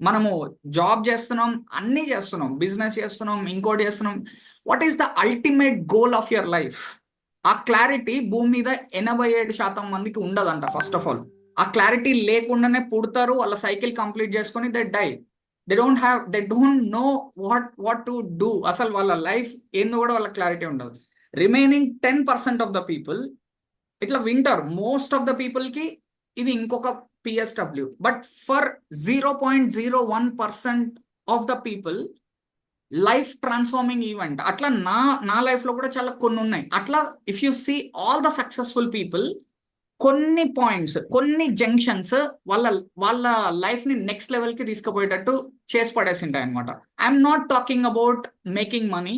మనము జాబ్ చేస్తున్నాం, అన్ని చేస్తున్నాం, బిజినెస్ చేస్తున్నాం, ఇంకోటి చేస్తున్నాం. What is the ultimate goal of your life? ఆ క్లారిటీ భూమి మీద 87% మందికి ఉండదంట. ఫస్ట్ ఆఫ్ ఆల్ ఆ క్లారిటీ లేకుండానే పుడతారు, వాళ్ళ సైకిల్ కంప్లీట్ చేసుకొని they die. They don't know what to do. అసలు వాళ్ళ లైఫ్ ఏందో కూడా వాళ్ళ క్లారిటీ ఉండదు. రిమైనింగ్ 10% ఆఫ్ ద పీపుల్ ఇట్లా వింటారు. మోస్ట్ ఆఫ్ ద పీపుల్ కి ఇది ఇంకొక PSW. But for 0.01% of the people life transforming event. అట్లా నా లైఫ్ లో కూడా చాలా కొన్ని ఉన్నాయి. అట్లా if you see all the successful people, కొన్ని పాయింట్స్, కొన్ని జంక్షన్స్ వాళ్ళ లైఫ్ ని నెక్స్ట్ లెవెల్ కి తీసుకుపోయేటట్టు చేసి పడేసింటాయి అనమాట. I'm not talking about making money,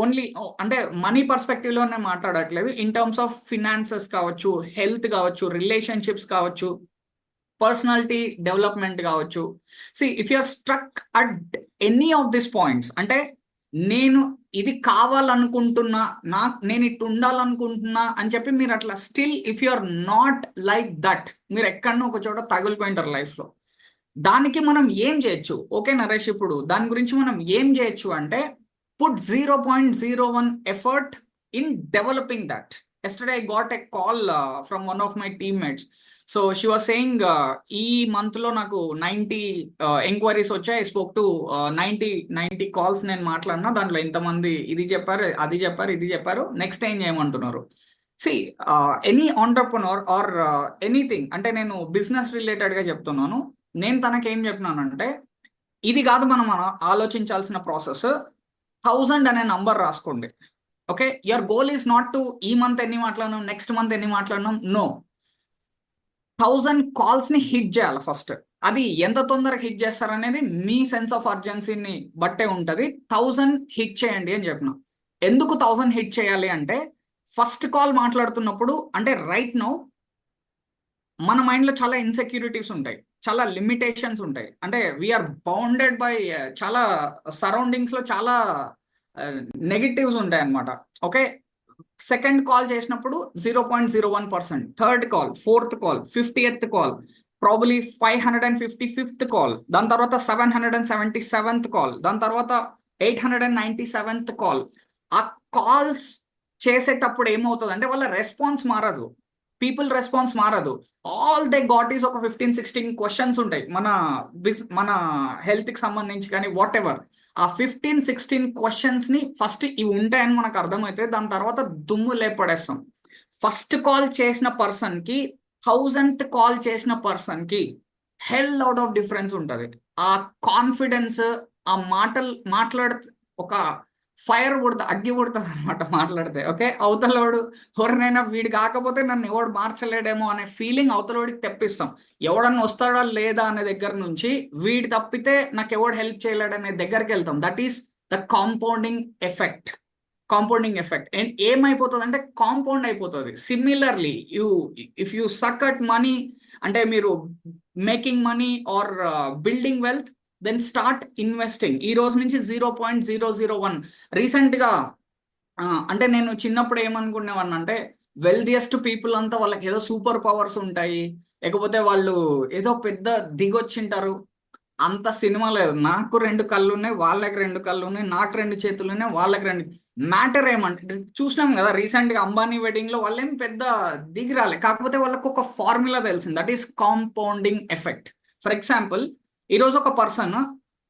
only అంటే మనీ పర్స్పెక్టివ్ లోనే మాట్లాడట్లేదు. ఇన్ టర్మ్స్ ఆఫ్ ఫినాన్సెస్ కావచ్చు, హెల్త్ కావచ్చు, రిలేషన్షిప్స్ కావచ్చు, పర్సనాలిటీ డెవలప్మెంట్ కావచ్చు. See if you are struck at any of this points, అంటే నేను ఇది కావాలనుకుంటున్నా, నేను ఇటు ఉండాలనుకుంటున్నా అని చెప్పి మీరు అట్లా still if you are not like that, మీరు ఎక్కడనో ఒక చోట తగులుకుంటారు లైఫ్ లో. దానికి మనం ఏం చేయొచ్చు? ఓకే నరేష్, ఇప్పుడు దాని గురించి మనం ఏం చేయొచ్చు అంటే, put 0.01 effort in developing that. Yesterday I got a call from one of my teammates. So she was saying ee month lo naku 90 enquiries vachayi. I spoke to 90 calls నేను మాట్లాడినా. దాంట్లో ఇంతమంది ఇది చెప్పారు, అది చెప్పారు, ఇది చెప్పారు, నెక్స్ట్ ఏం చేయమంటున్నారు. See, any entrepreneur or anything, అంటే నేను బిజినెస్ రిలేటెడ్ గా చెప్తున్నాను. నేను తనకి ఏం చెప్పినానంటే, ఇది కాదు మనం ఆలోచించాల్సిన ప్రాసెస్. 1000 అనే నంబర్ రాసుకోండి. Okay, your goal is not to ఈ మంత్ ఎన్ని మాట్లాడినాం, నెక్స్ట్ మంత్ ఎన్ని మాట్లాడినాం. నో, 1000 కాల్స్ ని హిట్ చేయాలి ఫస్ట్. అది ఎంత తొందరగా హిట్ చేస్తారనేది మీ సెన్స్ ఆఫ్ అర్జెన్సీని బట్టే ఉంటుంది. 1000 హిట్ చేయండి అని చెప్పిన. ఎందుకు 1000 హిట్ చేయాలి అంటే, ఫస్ట్ కాల్ మాట్లాడుతున్నప్పుడు అంటే రైట్ నౌ మన మైండ్లో చాలా ఇన్సెక్యూరిటీస్ ఉంటాయి, చాలా లిమిటేషన్స్ ఉంటాయి. అంటే వీఆర్ బౌండెడ్ బై చాలా సరౌండింగ్స్లో చాలా నెగిటివ్స్ ఉంటాయి అన్నమాట. ఓకే, సెకండ్ కాల్ చేసినప్పుడు 0.01%, third call, fourth call, 50th call, probably 555th call, దాని తర్వాత 777th కాల్, దాని తర్వాత 897th కాల్. ఆ కాల్స్ చేసేటప్పుడు ఏమవుతుంది అంటే వాళ్ళ రెస్పాన్స్ మారదు, పీపుల్ రెస్పాన్స్ మారదు. ఆల్ దే గాట్ ఈస్ ఒక 15-16 క్వశ్చన్స్ ఉంటాయి మన హెల్త్కి సంబంధించి కానీ వాట్ ఎవర్. ఆ 15-16 క్వశ్చన్స్ ని ఫస్ట్ ఇవి ఉంటాయని మనకు అర్థమైతే దాని తర్వాత దుమ్ము లేపడేస్తాం. ఫస్ట్ కాల్ చేసిన పర్సన్ కి 1000th కాల్ చేసిన పర్సన్ కి హెల్ అవుట్ ఆఫ్ డిఫరెన్స్ ఉంటుంది. ఆ కాన్ఫిడెన్స్, ఆ మాట్లాడితే ఒక ఫైర్ పుడుతుంది, అగ్గి పుడుతుంది అనమాట మాట్లాడితే. ఓకే, అవతలోడు ఎవరినైనా వీడు కాకపోతే నన్ను ఎవడు మార్చలేడేమో అనే ఫీలింగ్ అవతలోడికి తెప్పిస్తాం. ఎవడన్నా వస్తాడా లేదా అనే దగ్గర నుంచి వీడు తప్పితే నాకు ఎవడు హెల్ప్ చేయలేడనే దగ్గరికి వెళ్తాం. That is the compounding effect. And ఏమైపోతుంది అంటే కాంపౌండ్ అయిపోతుంది. Similarly if you suck at money, అంటే మీరు making money or building wealth, then start investing. ఈ రోజు నుంచి 0.001. రీసెంట్గా అంటే నేను చిన్నప్పుడు ఏమనుకునేవాడిని అంటే వెల్దియెస్ట్ పీపుల్ అంతా వాళ్ళకి ఏదో సూపర్ పవర్స్ ఉంటాయి, లేకపోతే వాళ్ళు ఏదో పెద్ద దిగొచ్చింటారు. అంత సినిమా లేదు. నాకు 2 కళ్ళు ఉన్నాయి, వాళ్ళకి 2 కళ్ళు ఉన్నాయి, నాకు 2 చేతులు ఉన్నాయి, వాళ్ళకి 2. మ్యాటర్ ఏమంటే చూసినాం కదా రీసెంట్గా అంబానీ వెడ్డింగ్ లో వాళ్ళేం పెద్ద దిగి రాలే, కాకపోతే వాళ్ళకు ఒక ఫార్ములా తెలిసింది. That is compounding effect. For example, ఈరోజు ఒక పర్సన్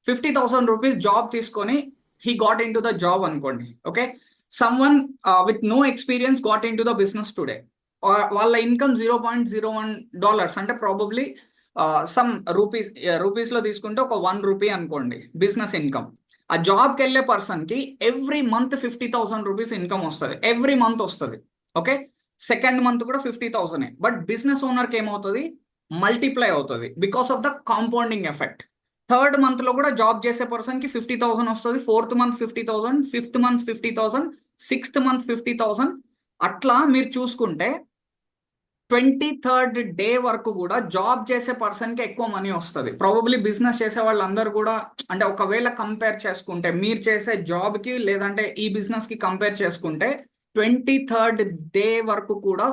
50,000 రూపీస్ జాబ్ తీసుకొని he got into the job అనుకోండి. Okay, someone with no experience got into the business today. వాళ్ళ ఇన్కమ్ $0.01 అంటే ప్రాబబ్లీ సమ్ రూపీస్లో తీసుకుంటే ఒక 1 రూపీ అనుకోండి బిజినెస్ ఇన్కమ్. ఆ జాబ్కి వెళ్ళే పర్సన్కి ఎవ్రీ మంత్ 50,000 రూపీస్ ఇన్కమ్ వస్తుంది, ఎవ్రీ మంత్ వస్తుంది. ఓకే, సెకండ్ మంత్ కూడా 50,000. బట్ బిజినెస్ ఓనర్కి ఏమవుతుంది, మల్టిప్లై అవుతుంది because of the compounding effect. Third month లో కూడా జాబ్ చేసే పర్సన్ కి 50,000 వస్తుంది, fourth month 50,000, fifth month 50,000, sixth month 50,000. అట్లా మీరు చూసుకుంటే 23rd డే వరకు కూడా జాబ్ చేసే పర్సన్ కి ఎక్కువ మనీ వస్తుంది. ప్రాబబ్లీ బిజినెస్ చేసే వాళ్ళందరూ కూడా, అంటే ఒకవేళ కంపేర్ చేసుకుంటే మీరు చేసే జాబ్ కి లేదంటే ఈ బిజినెస్ కి కంపేర్ చేసుకుంటే 23rd డే వరకు కూడా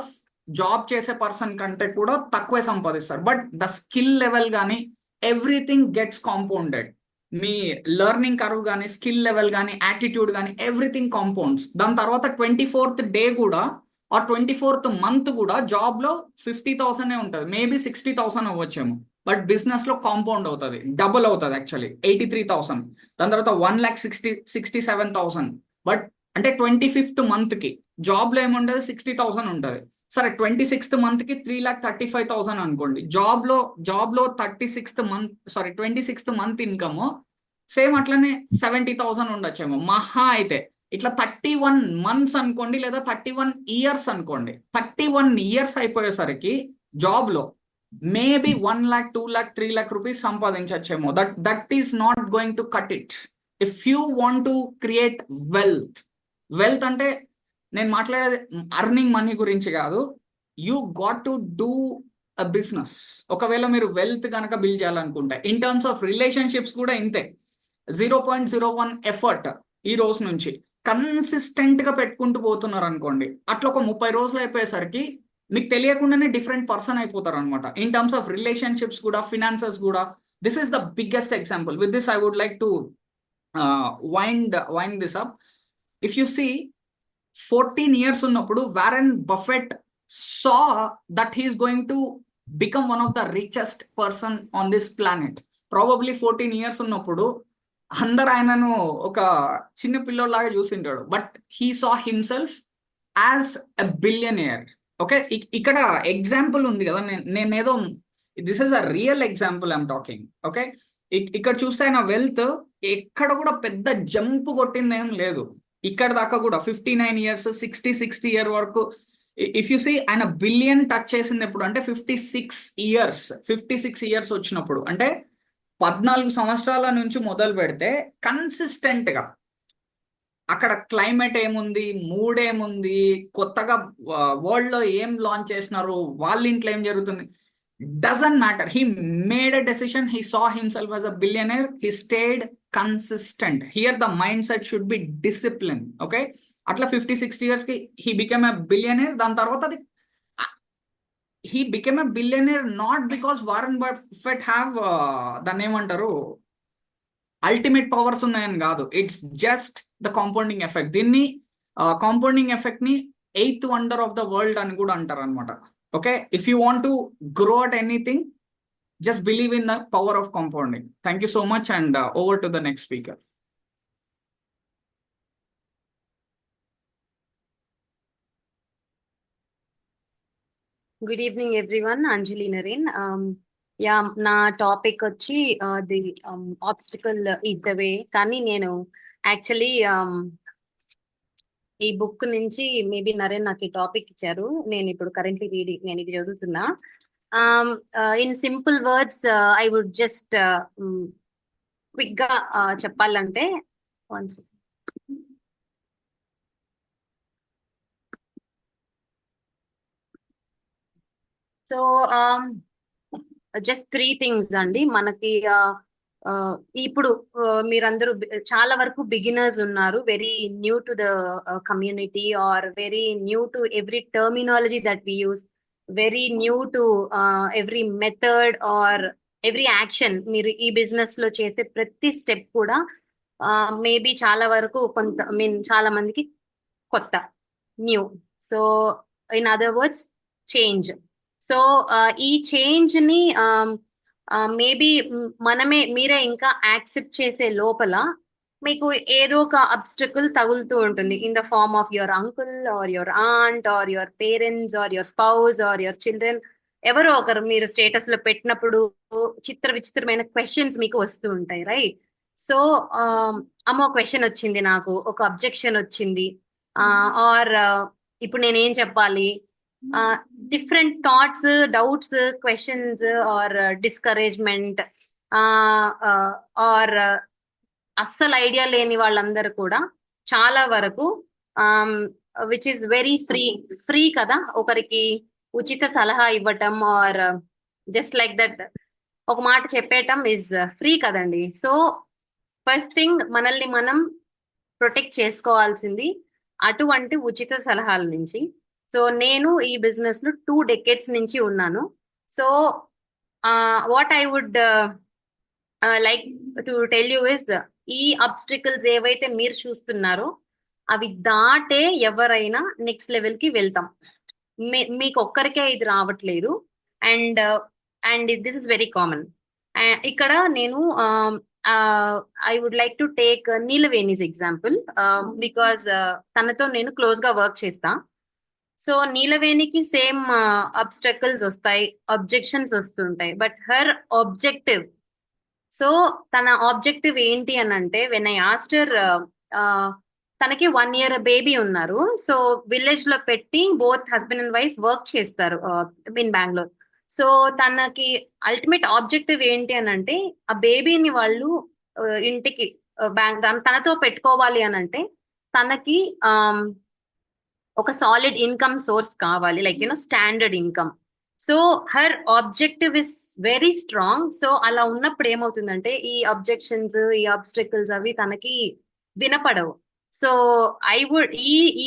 జాబ్ చేసే పర్సన్ కంటే కూడా తక్కువే సంపాదిస్తారు. బట్ ద స్కిల్ లెవెల్ కానీ ఎవ్రీథింగ్ గెట్స్ కాంపౌండెడ్. మీ లెర్నింగ్ కర్వ్ కానీ, స్కిల్ లెవెల్ కానీ, యాటిట్యూడ్ కానీ, ఎవ్రీథింగ్ కాంపౌండ్స్. దాని తర్వాత 24th డే కూడా ఆ 24th మంత్ కూడా జాబ్ లో 50,000 ఉంటుంది, మేబీ 60,000 అవ్వచ్చేమో. బట్ బిజినెస్ లో కాంపౌండ్ అవుతుంది, డబుల్ అవుతుంది. యాక్చువల్లీ 83,000, దాని తర్వాత 1,67,000. బట్ అంటే 25th మంత్ కి జాబ్ లో ఏముంటుంది, 60,000 ఉంటుంది. సరే 26th మంత్ కి 3,35,000 అనుకోండి. జాబ్ లో 26th మంత్ ఇన్కమ్ సేమ్ అట్లనే 70,000 ఉండొచ్చేమో మహా అయితే. ఇట్లా 31 months అనుకోండి, లేదా 31 years అనుకోండి. 31 years అయిపోయేసరికి జాబ్ లో maybe 1 lakh, 2 lakh, 3 lakh rupees సంపాదించచ్చేమో. That is not going to cut it if you want to create wealth. అంటే నేను మాట్లాడేది అర్నింగ్ మనీ గురించి కాదు. You got to do a business. ఒకవేళ మీరు వెల్త్ కనుక బిల్డ్ చేయాలనుకుంటే ఇన్ టర్మ్స్ ఆఫ్ రిలేషన్షిప్స్ కూడా ఇంతే. 0.01 ఎఫర్ట్ ఈ రోజు నుంచి కన్సిస్టెంట్ గా పెట్టుకుంటూ పోతున్నారు అనుకోండి, అట్లా ఒక 30 రోజులు అయిపోయేసరికి మీకు తెలియకుండానే డిఫరెంట్ పర్సన్ అయిపోతారు అనమాట. ఇన్ టర్మ్స్ ఆఫ్ రిలేషన్షిప్స్ కూడా, ఫినాన్సెస్ కూడా. This is the biggest example. With this I would like to wind this up. If you see 14 years ఉన్నప్పుడు Warren Buffett saw that he is going to become one of the richest person on this planet. Probably 14 years ఉన్నప్పుడు అందరు ఆయనను ఒక చిన్న పిల్లోలాగా చూసింటాడు. But he saw himself as a billionaire. Okay, ఇక్కడ example ఉంది కదా, నేనేదో this is a real example I'm talking. Okay, ఇక్కడ చూస్తే ఆయన వెల్త్ ఎక్కడ కూడా పెద్ద జంప్ కొట్టింది ఏం లేదు. ఇక్కడ దాకా కూడా 59 years, 60 year వరకు ఇఫ్ యు సీ ఆయన బిలియన్ టచ్ చేసింది ఎప్పుడు అంటే 56 ఇయర్స్ వచ్చినప్పుడు, అంటే 14 సంవత్సరాల నుంచి మొదలు పెడితే కన్సిస్టెంట్ గా అక్కడ క్లైమేట్ ఏముంది, మూడ్ ఏముంది, కొత్తగా వరల్డ్ లో ఏం లాంచ్ చేసినారు, వాళ్ళ ఇంట్లో ఏం జరుగుతుంది, doesn't matter. He made a decision, he saw himself as a billionaire, he stayed consistent. Here the mindset should be discipline. Okay, అట్లా 56 years కి హీ బికెమ్ ఎ బిలియనర్. దాని తర్వాత అది he became a billionaire not because Warren Buffett have దాన్ని ఏమంటారు ultimate powers ఉన్నాయని కాదు. It's just the compounding effect. దీన్ని కాంపౌండింగ్ ఎఫెక్ట్ ని 8th wonder of the world అని కూడా అంటారు అనమాట. Okay, if you want to grow at anything, just believe in the power of compounding. Thank you so much, and over to the next speaker. Good evening, everyone. Anjali Naren. Yeah, na topic వచ్చి the obstacle is the way. కానీ నేను actually ఈ book నుంచి maybe Naren నాకు ఈ topic ఇచ్చారు. నేను ఇప్పుడు కరెంట్లీ నేను ఇది చదువుతున్నా. In simple words I would just quick గా చెప్పాలంటే, సో జస్ట్ 3 things అండి. మనకి ఇప్పుడు మీరందరూ చాలా వరకు బిగినర్స్ ఉన్నారు, very new to the community or very new to every terminology that we use, very new to every method or every action. మీరు ఈ బిజినెస్ లో చేసే ప్రతి స్టెప్ కూడా మేబీ చాలా వరకు చాలా మందికి కొత్త, new. So in other words change. So ఈ చేంజ్ ని మేబీ మీరే ఇంకా యాక్సెప్ట్ చేసే లోపల మీకు ఏదో ఒక అబ్స్టకల్ తగులుతూ ఉంటుంది, in the form of your uncle or your aunt or your parents or your spouse or your children. ఎవరో ఒకరు మీరు స్టేటస్ లో పెట్టినప్పుడు విచిత్రమైన క్వశ్చన్స్ మీకు వస్తూ ఉంటాయి, రైట్? సో అమ్మో క్వశ్చన్ వచ్చింది, నాకు ఒక అబ్జెక్షన్ వచ్చింది, ఆర్ ఇప్పుడు నేనేం చెప్పాలి, different thoughts, doubts, questions or discouragement or అస్సలు ఐడియా లేని వాళ్ళందరూ కూడా చాలా వరకు విచ్ ఇస్ వెరీ ఫ్రీ కదా, ఒకరికి ఉచిత సలహా ఇవ్వటం ఆర్ జస్ట్ లైక్ దట్ ఒక మాట చెప్పేయటం ఇస్ ఫ్రీ కదండి. సో ఫస్ట్ థింగ్ మనల్ని మనం ప్రొటెక్ట్ చేసుకోవాల్సింది అటువంటి ఉచిత సలహాల నుంచి. సో నేను ఈ బిజినెస్ లో 2 decades నుంచి ఉన్నాను. So what I would like to tell you is, ఈ అబ్స్టికల్స్ ఏవైతే మీరు చూస్తున్నారో అవి దాటే ఎవరైనా నెక్స్ట్ లెవెల్ కి వెళ్తాం. మీకు ఒక్కరికే ఇది రావట్లేదు, and this is very common. ఇక్కడ నేను I would like to take Neelaveni's example, because తనతో నేను క్లోజ్ గా వర్క్ చేస్తా. సో నీలవేణికి సేమ్ అబ్స్టకల్స్ వస్తాయి, అబ్జెక్షన్స్ వస్తుంటాయి, బట్ హర్ ఆబ్జెక్టివ్, సో తన ఆబ్జెక్టివ్ ఏంటి అని అంటే, వెన్ ఐ ఆస్క్డ్ హర్, తనకి 1 year బేబీ ఉన్నారు. సో విలేజ్ లో పెట్టి both husband and wife work చేస్తారు ఇన్ బెంగళూరు. సో తనకి అల్టిమేట్ ఆబ్జెక్టివ్ ఏంటి అని అంటే, ఆ బేబీని వాళ్ళు ఇంటికి తనతో పెట్టుకోవాలి అని అంటే తనకి ఒక సాలిడ్ ఇన్కమ్ సోర్స్ కావాలి, like standard income. So her objective is very strong. So అలా ఉన్నప్పుడు ఏమవుతుందంటే ఈ అబ్జెక్షన్స్, ఈ ఆబ్స్టకల్స్ అవి తనకి వినపడవు. సో ఐ వుడ్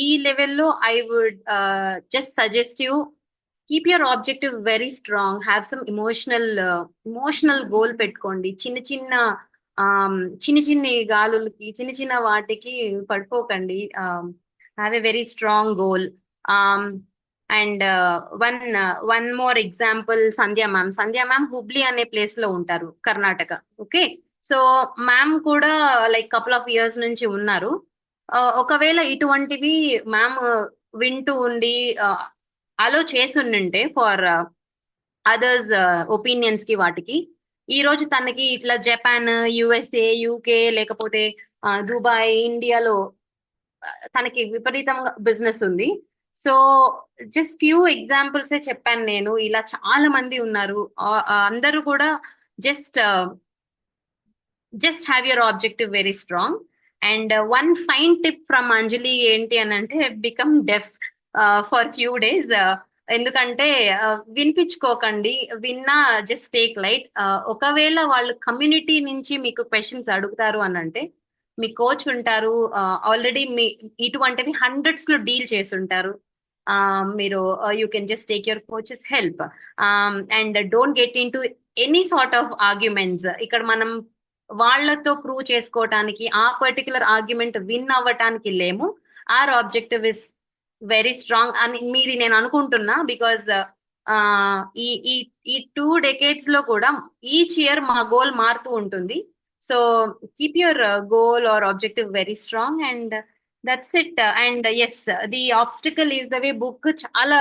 ఈ లెవెల్లో I would just suggest you, keep your objective very strong, have some emotional goal పెట్టుకోండి. చిన్ని గాలులకి, చిన్న వాటికి పడిపోకండి. Have a very strong goal. And one more example, Sandhya ma'am Hubli ane place lo untaru, Karnataka. Okay, so ma'am kuda like couple of years nunchi unnaru. Okavela ituvantivi ma'am vintu undi alo chesunnunte for others opinions ki vaatiki, ఈ రోజు తనకి ఇట్లా Japan, USA, UK లేకపోతే Dubai, ఇండియాలో తనకి విపరీతంగా business ఉంది. So just few ఎగ్జాంపుల్సే చెప్పాను నేను. ఇలా చాలా మంది ఉన్నారు. అందరూ కూడా just have your objective very strong. And one fine tip from Anjali ఏంటి అని అంటే, become deaf for few days. ఎందుకంటే వినిపించుకోకండి, విన్నా జస్ట్ టేక్ లైట్. ఒకవేళ వాళ్ళు కమ్యూనిటీ నుంచి మీకు క్వశ్చన్స్ అడుగుతారు అని అంటే, మీ కోచ్ ఉంటారు, ఆల్రెడీ మీ ఇటువంటివి హండ్రెడ్స్ లో డీల్ చేసి ఉంటారు. మీరు you can just take your coaches help and don't get in to any sort of arguments. ఇక్కడ మనం వాళ్ళతో ప్రూవ్ చేసుకోవటానికి, ఆ పర్టికులర్ ఆర్గ్యుమెంట్ విన్ అవ్వటానికి లేము. Our objective is very strong అని మీది నేను అనుకుంటున్నా. బికాజ్ ఈ 2 decades లో కూడా ఈచ్ ఇయర్ మా గోల్ మారుతూ ఉంటుంది. So keep your goal or objective very strong and that's it. And yes, the obstacle is the way book చాలా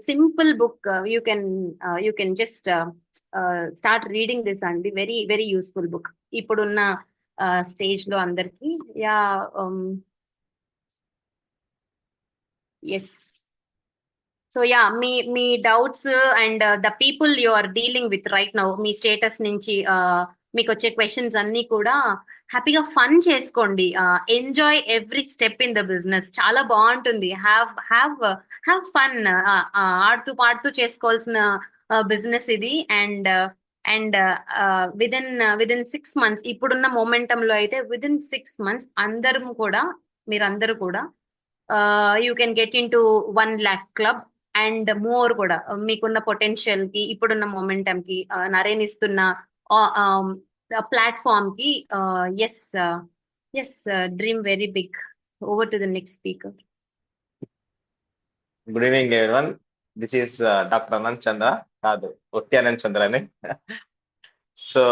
simple book. You can just start reading this అండి. Very very useful book ఇప్పుడున్న stage లో అందరికి. Yeah, yes. So yeah, మీ doubts and the people you are dealing with right now, మీ status నుంచి మీకు వచ్చే క్వశ్చన్స్ అన్ని కూడా హ్యాపీగా ఫన్ చేసుకోండి. Enjoy every step in the business. చాలా బాగుంటుంది. Have fun. ఆడుతూ పాడుతూ చేసుకోవాల్సిన బిజినెస్ ఇది. అండ్ విదిన్ 6 months, ఇప్పుడున్న momentum లో అయితే విదిన్ 6 months మీరందరూ కూడా you can get in to 1 lakh club and more కూడా. మీకున్న పొటెన్షియల్ కి, ఇప్పుడున్న మొమెంటం కి, నరేన్ ఇస్తున్న ప్లాట్ఫామ్ కి as dream very big. Over to the next speaker. Good evening, everyone. This is Dr. Anand Chandra, Otti Anand Chandra. So,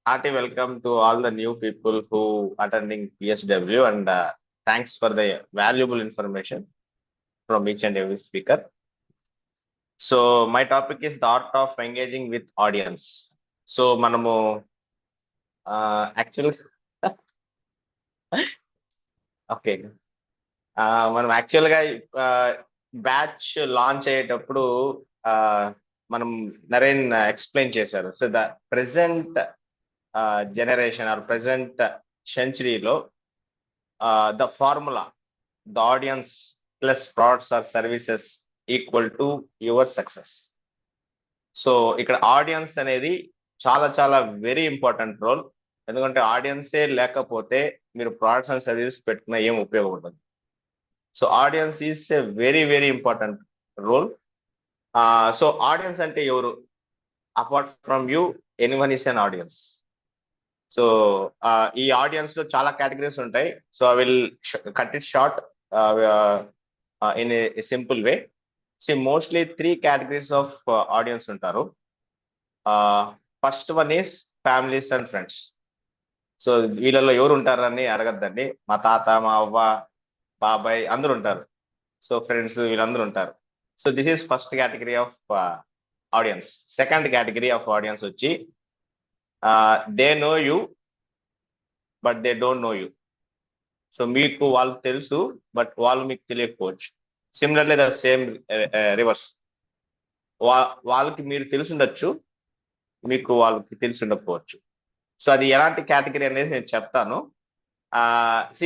hearty welcome to all the new people who attending PSW, and thanks for the valuable information from each and every speaker. So, my topic is the art of engaging with audience. So, manamu actually okay. మనం యాక్చువల్గా batch launch అయ్యేటప్పుడు మనం Naren explain చేశారు. So the present generation or present సెంచరీలో the formula, the audience plus products or services equal to your success. So ఇక్కడ audience అనేది చాలా చాలా వెరీ ఇంపార్టెంట్ రోల్. ఎందుకంటే ఆడియన్సే లేకపోతే మీరు ప్రొడక్ట్స్ అండ్ సర్వీసెస్ పెట్టుకున్న ఏం ఉపయోగం ఉండదు. So audience is a very very important role. So audience అంటే ఎవరు? Apart from you, anyone is an audience. So ఈ ఆడియన్స్ లో చాలా కేటగిరీస్ ఉంటాయి. So I will cut it short in a simple way. See mostly 3 categories of audience ఉంటారు. First one is families and friends. So వీళ్ళలో ఎవరు ఉంటారని అడగద్దండి. మా తాత, మా అవ్వ, బాబాయ్ అందరూ ఉంటారు. సో ఫ్రెండ్స్ వీళ్ళందరూ ఉంటారు. So this is first category of audience. Second category of audience వచ్చి they know you but they don't know you. So మీకు వాళ్ళకి తెలుసు బట్ వాళ్ళు మీకు తెలియకపోవచ్చు. Similarly the same reverse. వాళ్ళకి మీరు తెలుసుండొచ్చు, మీకు వాళ్ళకి తెలిసి ఉండకపోవచ్చు. సో అది ఎలాంటి కేటగిరీ అనేది నేను చెప్తాను.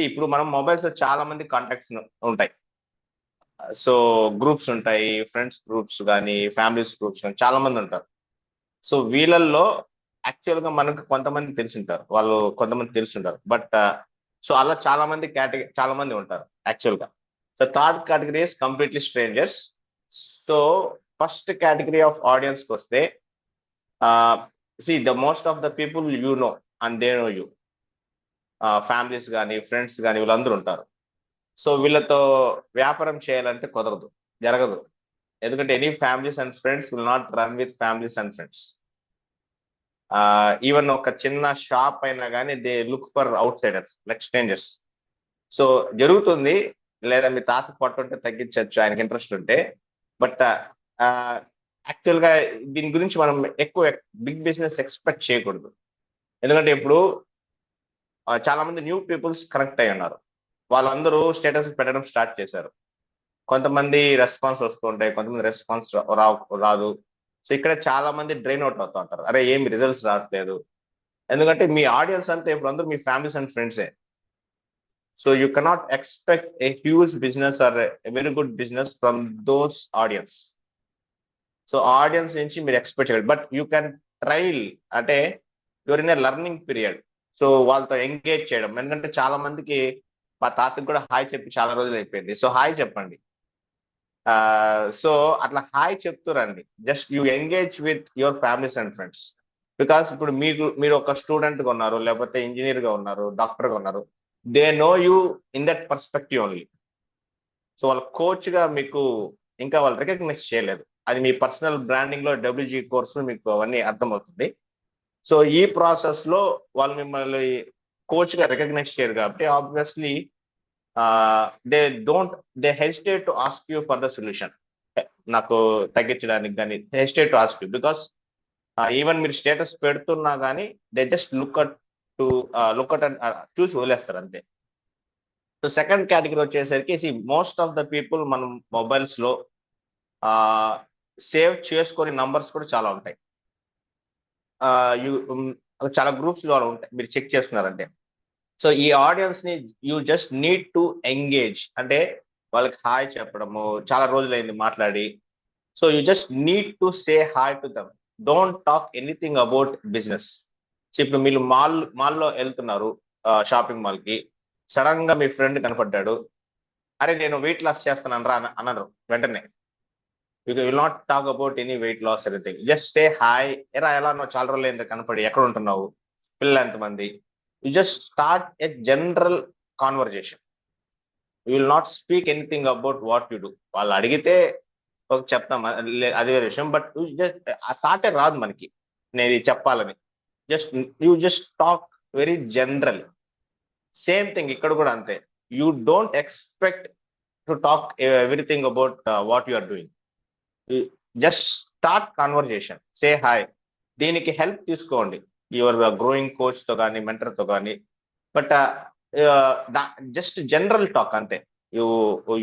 ఇప్పుడు మనం మొబైల్స్ లో చాలా మంది కాంటాక్ట్స్ ఉంటాయి. సో గ్రూప్స్ ఉంటాయి, ఫ్రెండ్స్ గ్రూప్స్ కానీ, ఫ్యామిలీస్ గ్రూప్స్ కానీ, చాలా మంది ఉంటారు. సో వీళ్ళల్లో యాక్చువల్ గా మనకు కొంతమంది తెలిసింటారు, వాళ్ళు కొంతమంది తెలుసుంటారు. బట్ సో అలా చాలా మంది ఉంటారు యాక్చువల్ గా. So third category is completely strangers. So first category of audience కి వస్తే the most of the people you know and they know you. Families కానీ, ఫ్రెండ్స్ కానీ వీళ్ళందరూ ఉంటారు. సో వీళ్ళతో వ్యాపారం చేయాలంటే కుదరదు, జరగదు. ఎందుకంటే any families and friends will not run with families and friends. Even ఒక చిన్న షాప్ అయినా కానీ they look for outsiders like strangers. So జరుగుతుంది, లేదా మీ తాత పట్టుంటే తగ్గించవచ్చు ఆయనకి ఇంట్రెస్ట్ ఉంటే. బట్ యాక్చువల్ గా దీని గురించి మనం ఎక్కువ బిగ్ బిజినెస్ ఎక్స్పెక్ట్ చేయకూడదు. ఎందుకంటే ఇప్పుడు చాలా మంది న్యూ పీపుల్స్ కనెక్ట్ అయి ఉన్నారు. వాళ్ళందరూ స్టేటస్ పెట్టడం స్టార్ట్ చేశారు. కొంతమంది రెస్పాన్స్ వస్తుంటాయి, కొంతమంది రెస్పాన్స్ రాదు. సో ఇక్కడ చాలా మంది డ్రైన్ అవుట్ అవుతూ ఉంటారు, అరే ఏమి రిజల్ట్స్ రావట్లేదు. ఎందుకంటే మీ ఆడియన్స్ అంతా ఇప్పుడు అందరూ మీ ఫ్యామిలీస్ అండ్ ఫ్రెండ్సే. So you cannot expect a huge business are a very good business from those audience. So audience నుంచి మీరు ఎక్స్పెక్ట్ చేయాలి, బట్ యూ కెన్ ట్రైల్, అంటే your in a learning period. So వాళ్ళతో engage చేయడం, ఎందుకంటే చాలా మందికి మా తాతకి కూడా హాయ్ చెప్పి చాలా రోజులు అయిపోయింది. సో హాయ్ చెప్పండి. సో అట్లా హాయ్ చెప్తురండి. Just you engage with your families and friends. Because ఇప్పుడు మీరు ఒక స్టూడెంట్ గా ఉన్నారు, లేకపోతే ఇంజనీర్ గా ఉన్నారు, డాక్టర్ గా ఉన్నారు, they know you in that perspective only. So వాళ్ళ కోచ్ గా మీకు ఇంకా వాళ్ళు రికగ్నైజ్ చేయలేదు. అది మీ పర్సనల్ బ్రాండింగ్ లో WG కోర్సు మీకు అవన్నీ అర్థమవుతుంది. సో ఈ ప్రాసెస్ లో వాళ్ళు మిమ్మల్ని కోచ్ గా రికగ్నైజ్ చేయరు కాబట్టి obviously they hesitate to ask you for the solution. నాకు తగ్గించడానికి కానీ hesitate to ask you, because even మీరు స్టేటస్ పెడుతున్నా కానీ దే జస్ట్ లుక్ అట్ చూసి వదిలేస్తారు అంతే. సో సెకండ్ కేటగిరీ వచ్చేసరికి మోస్ట్ ఆఫ్ ద పీపుల్ మనం మొబైల్స్ లో సేవ్ చేసుకొని నంబర్స్ కూడా చాలా ఉంటాయి. చాలా గ్రూప్స్ లో ఉంటాయి, మీరు చెక్ చేస్తున్నారంటే. సో ఈ ఆడియన్స్ ని you just need to engage, అంటే వాళ్ళకి హాయ్ చెప్పడము, చాలా రోజులైంది మాట్లాడి. So you just need to say hi to them. Don't talk anything about business. So ఇప్పుడు మీరు మాల్లో వెళ్తున్నారు, షాపింగ్ మాల్ కి, సడన్ గా మీ ఫ్రెండ్ కనపడ్డాడు, అరే నేను వెయిట్ లాస్ చేస్తాను రా అన్నారు వెంటనే. You will not talk about any weight loss anything. Just say hi, ఎలా నువ్వు చాలా రోజులు అయింది కనపడి, ఎక్కడ ఉంటున్నావు, పిల్లలు ఎంతమంది. You just start a general conversation. You will not speak anything about what you do. వాళ్ళు అడిగితే చెప్తాం, అదే విషయం. బట్ ఆ థాటే రాదు మనకి నేను ఇది చెప్పాలని. You just talk very general. Same thing ఇక్కడ కూడా అంతే. You don't expect to talk everything about what you are doing. Just start conversation, say hi. దీనికి హెల్ప్ తీసుకోండి యువర్ గ్రోయింగ్ కోచ్ తో కానీ, మెంటర్ తో కానీ. బట్ జస్ట్ జనరల్ టాక్ అంతే.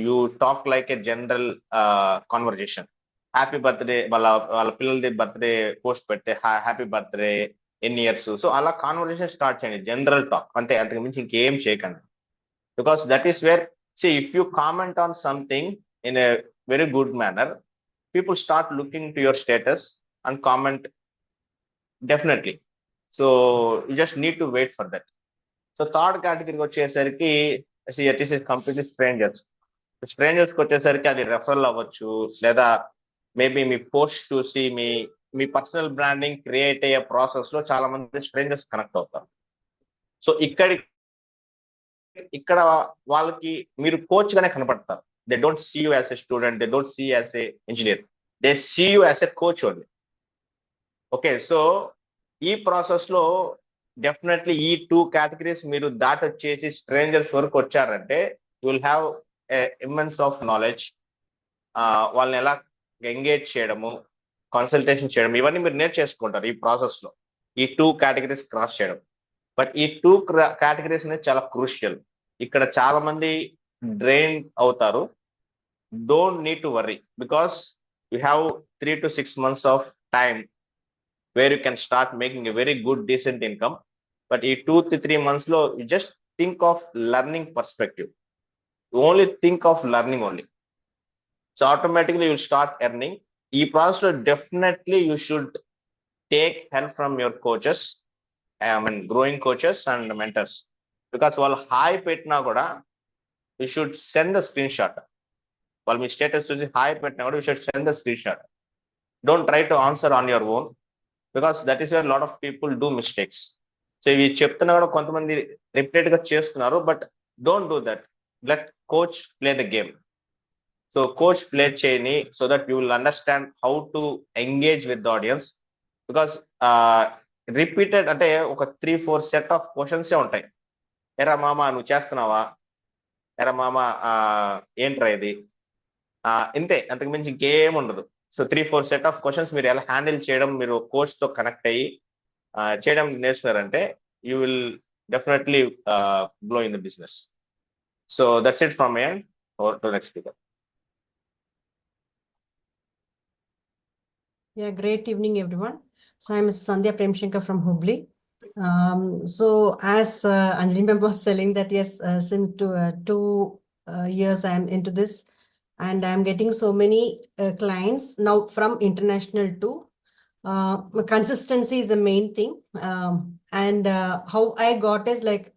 You talk like a general conversation. Happy birthday, వాళ్ళ పిల్లలది birthday post పెడితే హ్యాపీ బర్త్డే, ఎన్ని ఇయర్స్. సో అలా కాన్వర్జేషన్ స్టార్ట్ చేయండి, జనరల్ టాక్ అంతే, అంతకు మించి ఇంకేం చేయకండి. Because that is where if you comment on something in a very good manner, people start looking to your status and comment definitely. So you just need to wait for that. So third category వచ్చేసరికి it is completely strangers. కి వచ్చేసరికి అది referral అవ్వచ్చు, లేదా maybe మీ post చూసి మీ personal branding create అయ్యే process లో చాలా మంది స్ట్రేంజర్స్ కనెక్ట్ అవుతారు. సో ఇక్కడ వాళ్ళకి మీరు కోచ్ గానే కనపడతారు. They don't see you as a student, they don't see you as a engineer, they see you as a coach only. Okay, so ఈ ప్రాసెస్ లో డెఫినెట్లీ ఈ 2 categories మీరు దాటొచ్చేసి స్ట్రేంజర్స్ వరకు వచ్చారంటే you will have immense of knowledge. వాళ్ళని ఎలా engage చేయడము, consultation చేయడం, ఇవన్నీ మీరు నేర్చేసుకుంటారు ఈ ప్రాసెస్ లో, ఈ 2 categories క్రాస్ చేయడం. బట్ ఈ 2 categories అనేది చాలా క్రూషియల్. ఇక్కడ చాలా మంది డ్రైన్ అవుతారు. Don't need to worry, because you have 3 to 6 months of time where you can start making a very good decent income. But in 2 to 3 months lo, you just think of learning perspective. You only think of learning only. So automatically you'll start earning. Ee process lo definitely you should take help from your coaches, growing coaches and mentors. Because while high petna kuda, you should send the screenshot. While మీ status చూసి hi పెట్టినా కూడా you should send the screenshot. Don't try to answer on your own, because that is where lot of people do mistakes. So ఇవి చెప్తున్నా కూడా కొంతమంది repeated గా చేస్తున్నారు. But don't do that. Let coach play the game. So coach play చేయని, so that you will understand how to engage with the audience. Because repeated అంటే ఒక 3-4 set of క్వశ్చన్సే ఉంటాయి. ఎరా మామ నువ్వు చేస్తున్నావా, ఎరా మామ ఏంట్రా ఇది, ఇంతే, అంతకు మించి ఇంకేం ఉండదు. సో 3-4 సెట్ ఆఫ్ క్వశ్చన్స్ మీరు ఎలా హ్యాండిల్ చేయడం, మీరు కోచ్ తో కనెక్ట్ అయ్యి చేయడం నేర్చుకున్నారంటే you will definitely glow in the business. So that's it from my end. Over to next speaker. Yeah, great evening, everyone. So I'm Sandhya Premshankar from Hubli. So as Anjali ma'am was telling that, yes, since two years I'm into this, and I'm getting so many clients now from international too. Consistency is the main thing. And how I got is like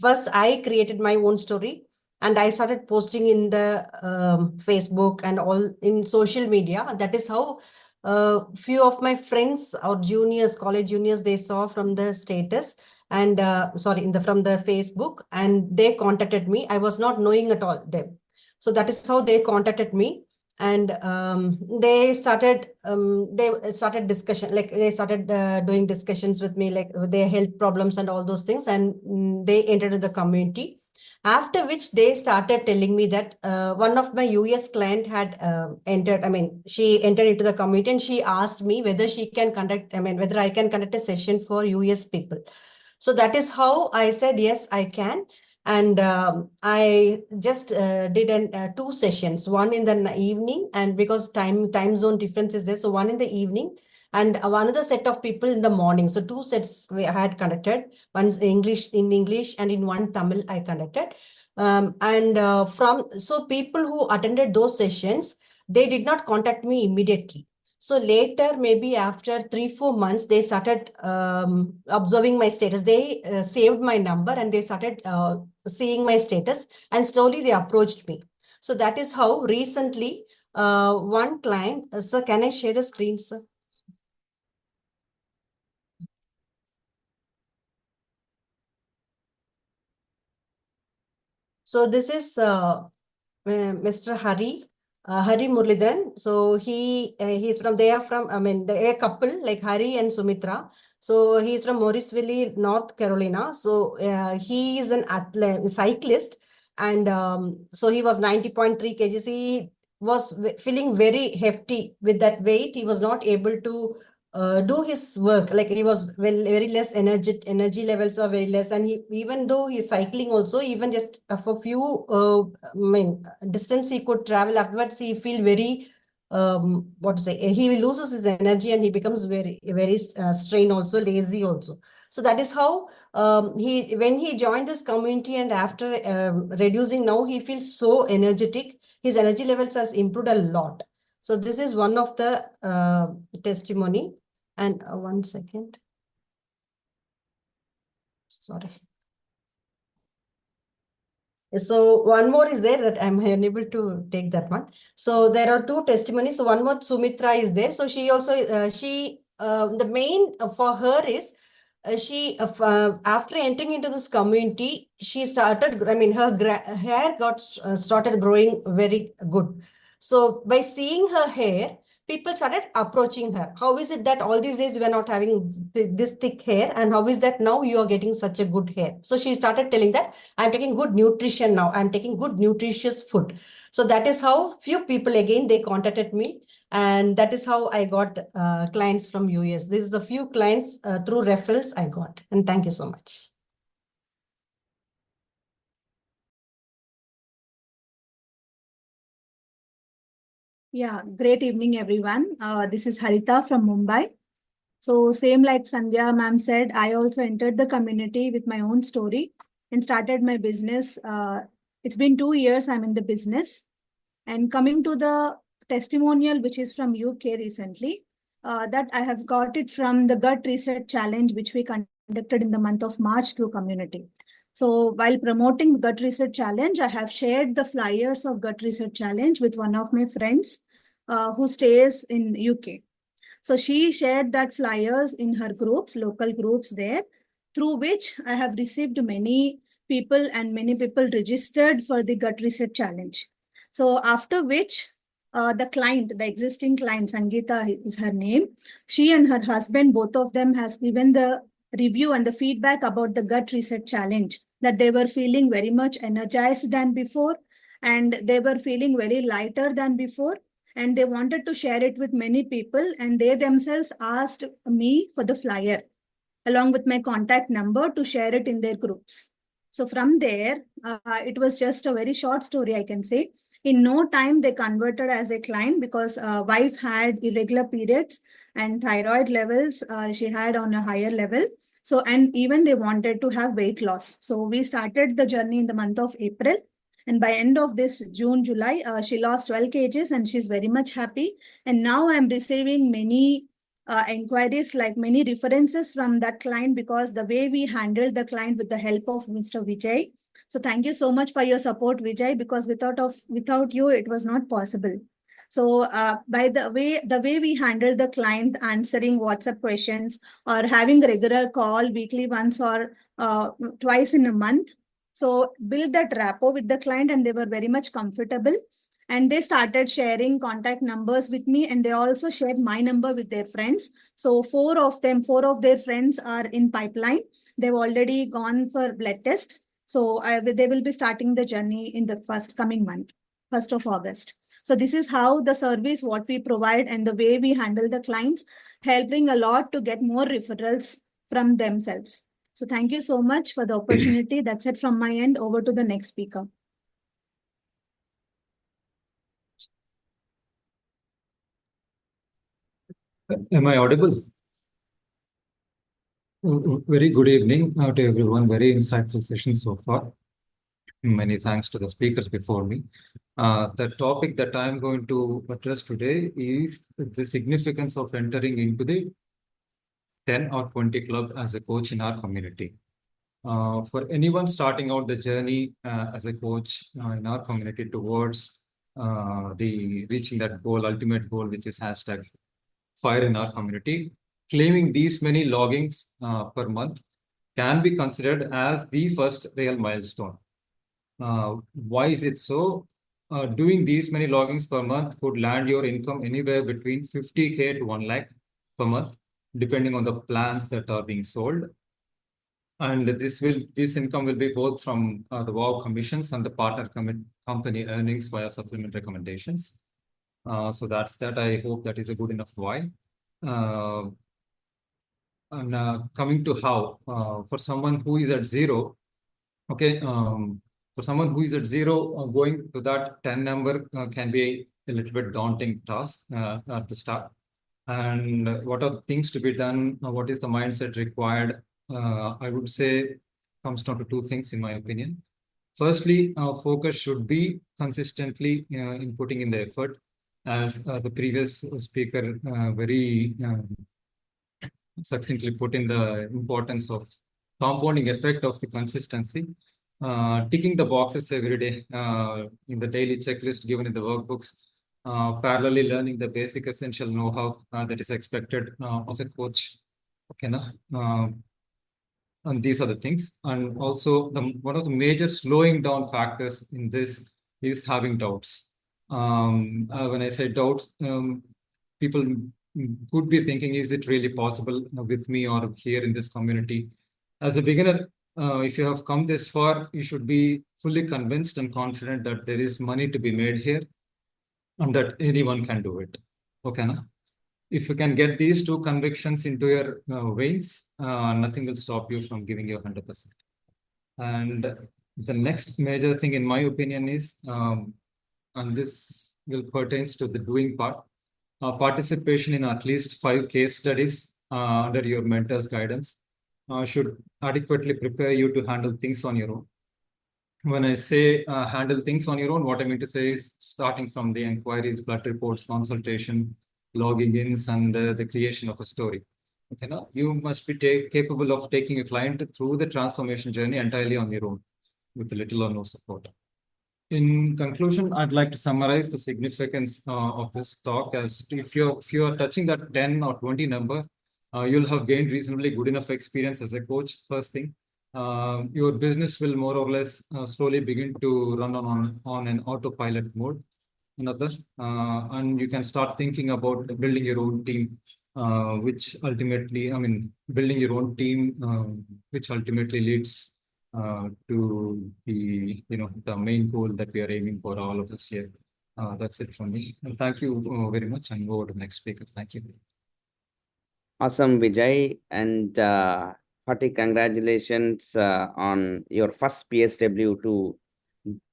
first I created my own story. And I started posting in the Facebook and all in social media. That is how few of my friends or juniors, college juniors, they saw from the status and from the Facebook, and they contacted me. I was not knowing at all them. So that is how they contacted me. And they started discussion, like they started doing discussions with me, like their health problems and all those things. And they entered in the community. After which they started telling me that one of my US client had she entered into the community, and she asked me whether she can conduct, whether I can conduct a session for US people. So that is how I said, yes, I can. And I just did two sessions, one in the evening, and because time zone difference is there, so one in the evening and another set of people in the morning. So two sets we had conducted, one's in English and in one Tamil I conducted. So people who attended those sessions, they did not contact me immediately. So later, maybe after 3-4 months, they started observing my status. They saved my number and they started seeing my status, and slowly they approached me. So that is how recently one client, sir, can I share the screen, sir? So this is Mr. Hari Murlidharan. So he's from, they are from, they're a couple like Hari and Sumitra. So he's from Morrisville, North Carolina. So he is an athlete, cyclist. And so he was 90.3 kgs. He was feeling very hefty with that weight. He was not able to do his work. Like he was very less energy levels are very less. And he, even though he's cycling also, even just for few distance he could travel, afterwards he feel very he loses his energy and he becomes very strained, also lazy also. So that is how when he joined this community, and after reducing, now he feels so energetic. His energy levels has improved a lot. So this is one of the testimony. And 1 second. Sorry. So one more is there that I'm unable to take that one. So there are two testimonies. So one more, Sumitra is there. So she also, the main for her is, after entering into this community, she started, her hair got started growing very good. So by seeing her hair, people started approaching her. How is it that all these days you are not having this thick hair, and how is that now you are getting such a good hair? So she started telling that I'm taking good nutrition now. I'm taking good nutritious food. So that is how few people, again, they contacted me. And that is how I got clients from US. This is the few clients through referrals I got. And thank you so much. Yeah, great evening, everyone. This is Harita from Mumbai. So same like Sandhya ma'am said, I also entered the community with my own story and started my business. It's been 2 years I'm in the business. And coming to the testimonial, which is from UK recently, that I have got it from the Gut Reset Challenge, which we conducted in the month of March through community. So while promoting Gut Reset Challenge, I have shared the flyers of Gut Reset Challenge with one of my friends who stays in UK. So she shared that flyers in her groups, local groups there, through which I have received many people, and many people registered for the Gut Reset Challenge. So after which the client, the existing client, Sangeeta is her name, she and her husband, both of them has given the review and the feedback about the Gut Reset Challenge, that they were feeling very much energized than before, and they were feeling very lighter than before, and they wanted to share it with many people, and they themselves asked me for the flyer along with my contact number to share it in their groups. So from there, it was just a very short story, I can say. In no time, they converted as a client because wife had irregular periods and thyroid levels she had on a higher level. So, and even they wanted to have weight loss. So we started the journey in the month of April. And by end of this June, July, she lost 12 kgs and she's very much happy. And now I'm receiving many inquiries, like many references from that client, because the way we handled the client with the help of Mr. Vijay. So thank you so much for your support, Vijay, because without you, it was not possible. So by the way we handle the client, answering WhatsApp questions or having regular call weekly once or twice in a month. So build that rapport with the client and they were very much comfortable. And they started sharing contact numbers with me, and they also shared my number with their friends. So four of their friends are in pipeline. They've already gone for blood test. So they will be starting the journey in the coming month, 1st of August. So this is how the service, what we provide and the way we handle the clients, helping a lot to get more referrals from themselves. So thank you so much for the opportunity. That's it from my end. Over to the next speaker. Am I audible? Very good evening to everyone. Very insightful session so far. Many thanks to the speakers before me. The topic that I'm going to address today is the significance of entering into the 10 or 20 club as a coach in our community. For anyone starting out the journey as a coach in our community towards the reaching that goal, ultimate goal, which is hashtag fire in our community, claiming these many loggings per month can be considered as the first real milestone. Why is it so? Doing these many loggings per month could land your income anywhere between 50K to 1 lakh per month, depending on the plans that are being sold. And this income will be both from the WOW commissions and the partner company earnings via supplement recommendations. So that's that. I hope that is a good enough why. And coming to how, for someone who is at zero, okay, for someone who is at zero, going to that 10 number can be a little bit daunting task at the start. And what are the things to be done? What is the mindset required? I would say comes down to two things in my opinion. Firstly, focus should be consistently in putting in the effort, as the previous speaker very succinctly put in the importance of compounding effect of the consistency. Ticking the boxes every day in the daily checklist given in the workbooks, parallelly learning the basic essential know-how that is expected of a coach. Okay, and these are the things. And also one of the major slowing down factors in this is having doubts. When I say doubts, people could be thinking, is it really possible with me or here in this community? As a beginner, if you have come this far, you should be fully convinced and confident that there is money to be made here and that anyone can do it. Okay, na? If you can get these two convictions into your veins, nothing will stop you from giving you 100%. And the next major thing, in my opinion, is, and this will pertains to the doing part, participation in at least 5 case studies under your mentor's guidance should adequately prepare you to handle things on your own. When I say handle things on your own, what I mean to say is starting from the inquiries, blood reports, consultation, logging ins, and the creation of a story. Okay, now you must be capable of taking a client through the transformation journey entirely on your own with little or no support. In conclusion, I'd like to summarize the significance of this talk as if you are touching that 10 or 20 number, you'll have gained reasonably good enough experience as a coach, first thing. Your business will more or less slowly begin to run on an autopilot mode. Another, and you can start thinking about building your own team, which ultimately, building your own team, which ultimately leads to the main goal that we are aiming for all of us here. That's it from me. And thank you very much. And go to the next speaker. Thank you. Awesome, Vijay. And hearty congratulations on your first PSW to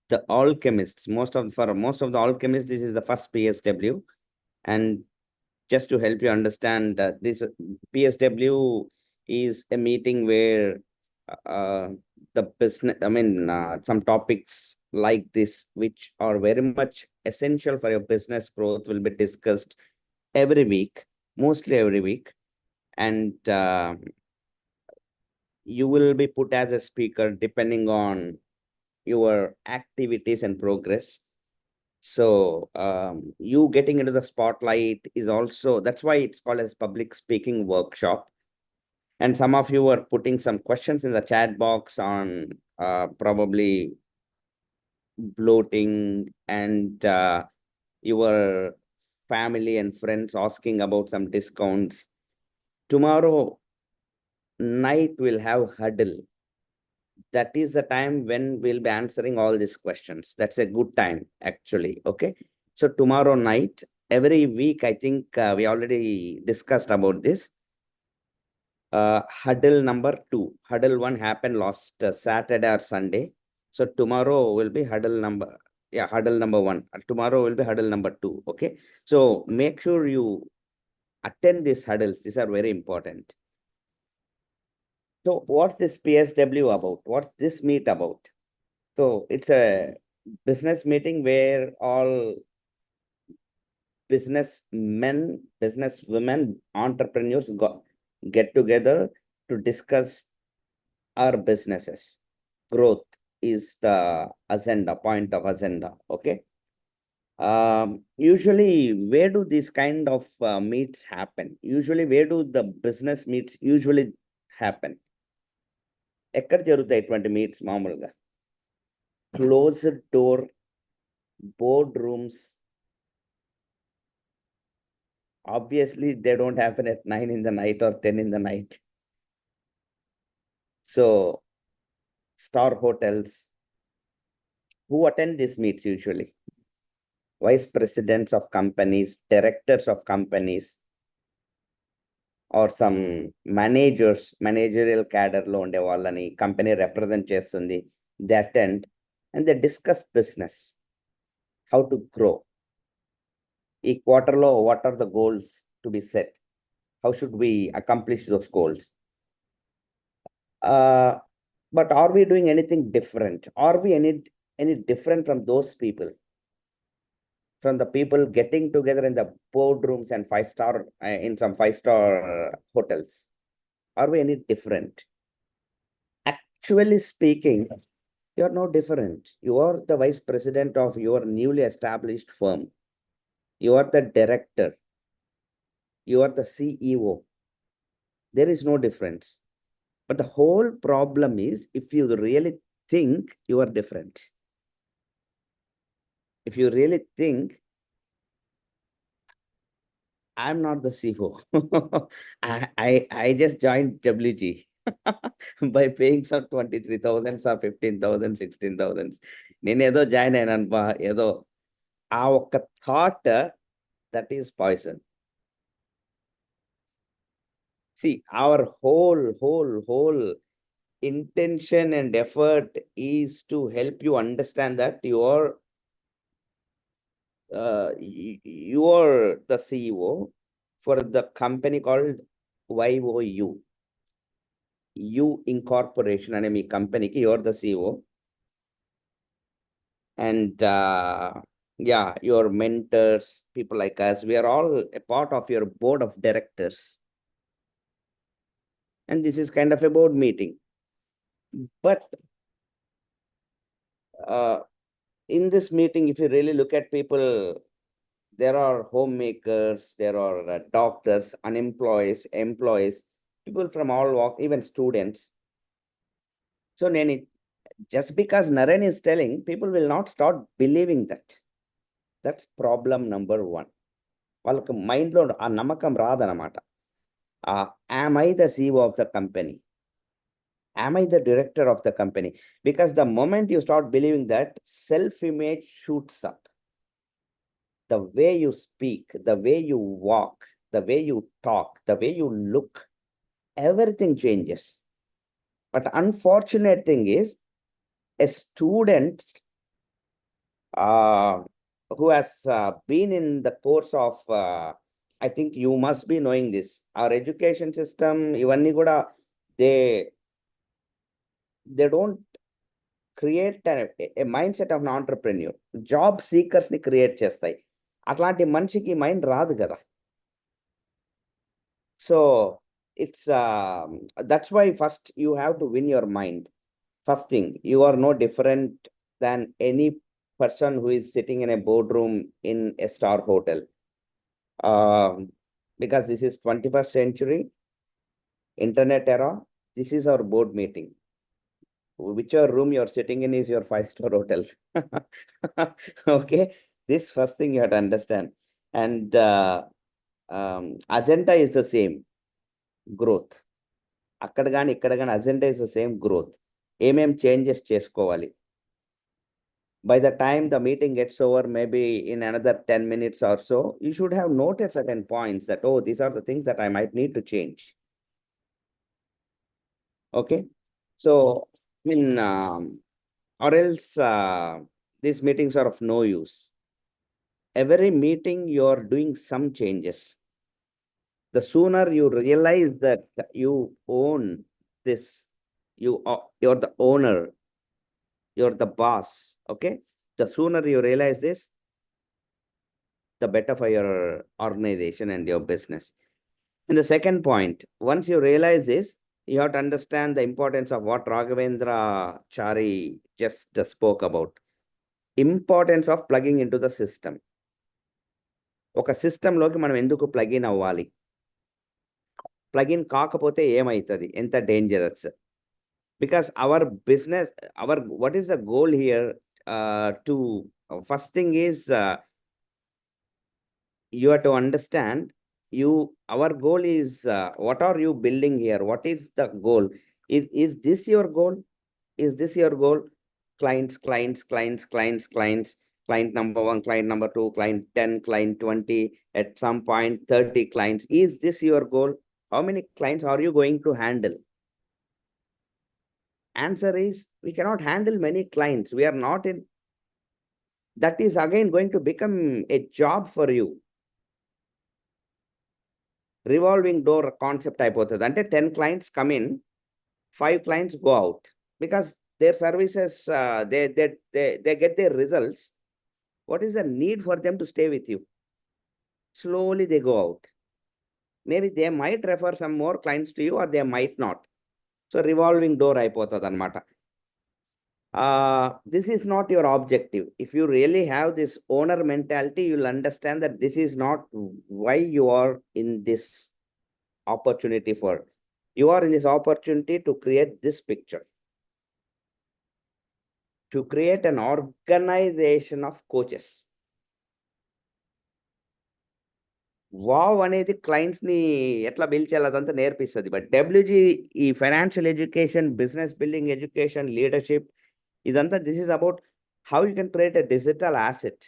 the alchemists. For most of the alchemists, this is the first PSW. And just to help you understand, this PSW is a meeting where the business, some topics like this, which are very much essential for your business growth, will be discussed every week, mostly every week. And you will be put as a speaker depending on your activities and progress. So you getting into the spotlight is also, that's why it's called as public speaking workshop. And some of you are putting some questions in the chat box on probably bloating and your family and friends asking about some discounts. Tomorrow night we'll have huddle. That is the time when we'll be answering all these questions. That's a good time, actually. Okay. So tomorrow night, every week, I think we already discussed about this. Huddle number 2. Huddle 1 happened last Saturday or Sunday. So tomorrow will be huddle number 1. Tomorrow will be huddle number 2. Okay. So make sure you attend these huddles. These are very important. So what's this PSW about? What's this meet about? So it's a business meeting where all businessmen, businesswomen, entrepreneurs get together to discuss our businesses. Growth is the point of agenda. Okay. Usually, where do these kind of meets happen? Usually, where do the business meets usually happen? ఎక్కడ జరుగుతాయి ఇటువంటి meets మామూలుగా? Closed door board rooms. Obviously, they don't happen at 9 in the night or 10 in the night. So, star hotels. Who attend these meets usually? Vice presidents of companies, directors of companies, or some managers, managerial cadre lo unde vallani company represent chestundi. They attend and they discuss business, how to grow. Ee quarter lo what are the goals to be set? How should we accomplish those goals? But are we doing anything different? Are we any different from those people? From the people getting together in the boardrooms and in some 5-star hotels? Are we any different? Actually speaking, you are no different. You are the vice president of your newly established firm. You are the director. You are the CEO. There is no difference. But the whole problem is if you really think you are different. If you really think, I'm not the CEO. I just joined WG by paying some 23,000 or 15,000, 16,000. నేను ఏదో join అయినాను బా ఏదో ఆ ఒక్క thought that is poison. See, our whole intention and effort is to help you understand that you are the CEO for the company called YOU. You Incorporation and me company ki you're the CEO. And yeah, your mentors, people like us, we are all a part of your board of directors. And this is kind of a board meeting. But in this meeting, if you really look at people, there are homemakers, there are doctors, unemployed, employees, people from all walks, even students. So just because Naren is telling, people will not start believing that. That's problem number 1. వాళ్ళకి మైండ్లో ఆ నమ్మకం రాదనమాట. Am I the CEO of the company? Am I the director of the company? Because the moment you start believing that, self-image shoots up. The way you speak, the way you walk, the way you talk, the way you look, everything changes. But unfortunate thing is, a student who has been in the course of, I think you must be knowing this, our education system, ivanni kuda, they don't create a mindset of an entrepreneur. Job seekers ni create చేస్తాయి. అట్లాంటి మనిషికి mind రాదు కదా. So it's that's why first you have to win your mind. First thing, you are no different than any person who is sitting in a boardroom in a star hotel. Because this is 21st century, internet era, this is our board meeting. Whichever room you're sitting in is your 5-star hotel. Okay, this first thing you have to understand. And agenda is the same, growth. అక్కడ కానీ ఇక్కడ కానీ agenda is the same, growth. ఏమేం changes చేసుకోవాలి. By the time the meeting gets over, maybe in another 10 minutes or so, you should have noted certain points that, oh, these are the things that I might need to change. Okay, so I mean, or else these meetings are of no use. Every meeting you're doing some changes. The sooner you realize that you own this, you're the owner, you're the boss, okay? The sooner you realize this, the better for your organization and your business. And the second point, once you realize this, you have to understand the importance of what Raghavendra Chari just spoke about. Importance of plugging into the system. ఒక సిస్టంలోకి మనం ఎందుకు plugin అవ్వాలి, plugin కాకపోతే ఏమవుతుంది, ఎంత dangerous. Because our business, what is the goal here? First thing is, you have to understand, our goal is, what are you building here? What is the goal? Is this your goal? Is this your goal? Clients, client number 1, client number 2, client 10, client 20, at some point 30 clients. Is this your goal? How many clients are you going to handle? Answer is, we cannot handle many clients. We are not in, that is again going to become a job for you. Revolving door concept అయిపోతుంది. అంటే 10 clients come in, 5 clients go out, because their services, they get their results. What is the need for them to stay with you? Slowly they go out. Maybe they might refer some more clients to you, or they might not. So revolving door అయిపోతుంది అన్నమాట. This is not your objective. If you really have this owner mentality, you'll understand that this is not why you are in this opportunity for. You are in this opportunity to create this picture. To create an organization of coaches. వావ్ అనేది clients ని ఎట్లా build చేయాలి అదంతా నేర్పిస్తుంది. But WG ఈ financial education, business building education, leadership, ఇదంతా this is about how you can create a digital asset.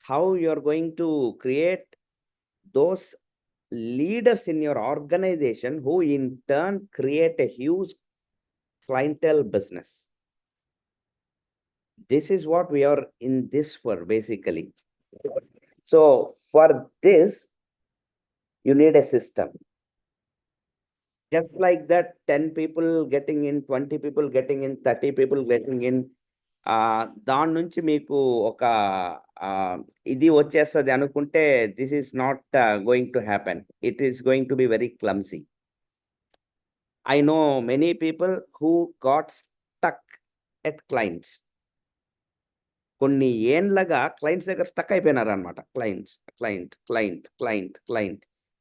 How you are going to create those leaders in your organization who in turn create a huge clientele business. This is what we are in this for, basically. So for this, you need a system. Just like that, 10 people getting in, 20 people getting in, 30 people getting in, దాని నుంచి మీకు ఒక ఇది వచ్చేస్తుంది అనుకుంటే, this is not going to happen. It is going to be very clumsy. I know many people who got stuck at clients. కొన్ని ఏండ్లగా clients దగ్గర stuck అయిపోయినారు అనమాట. Client.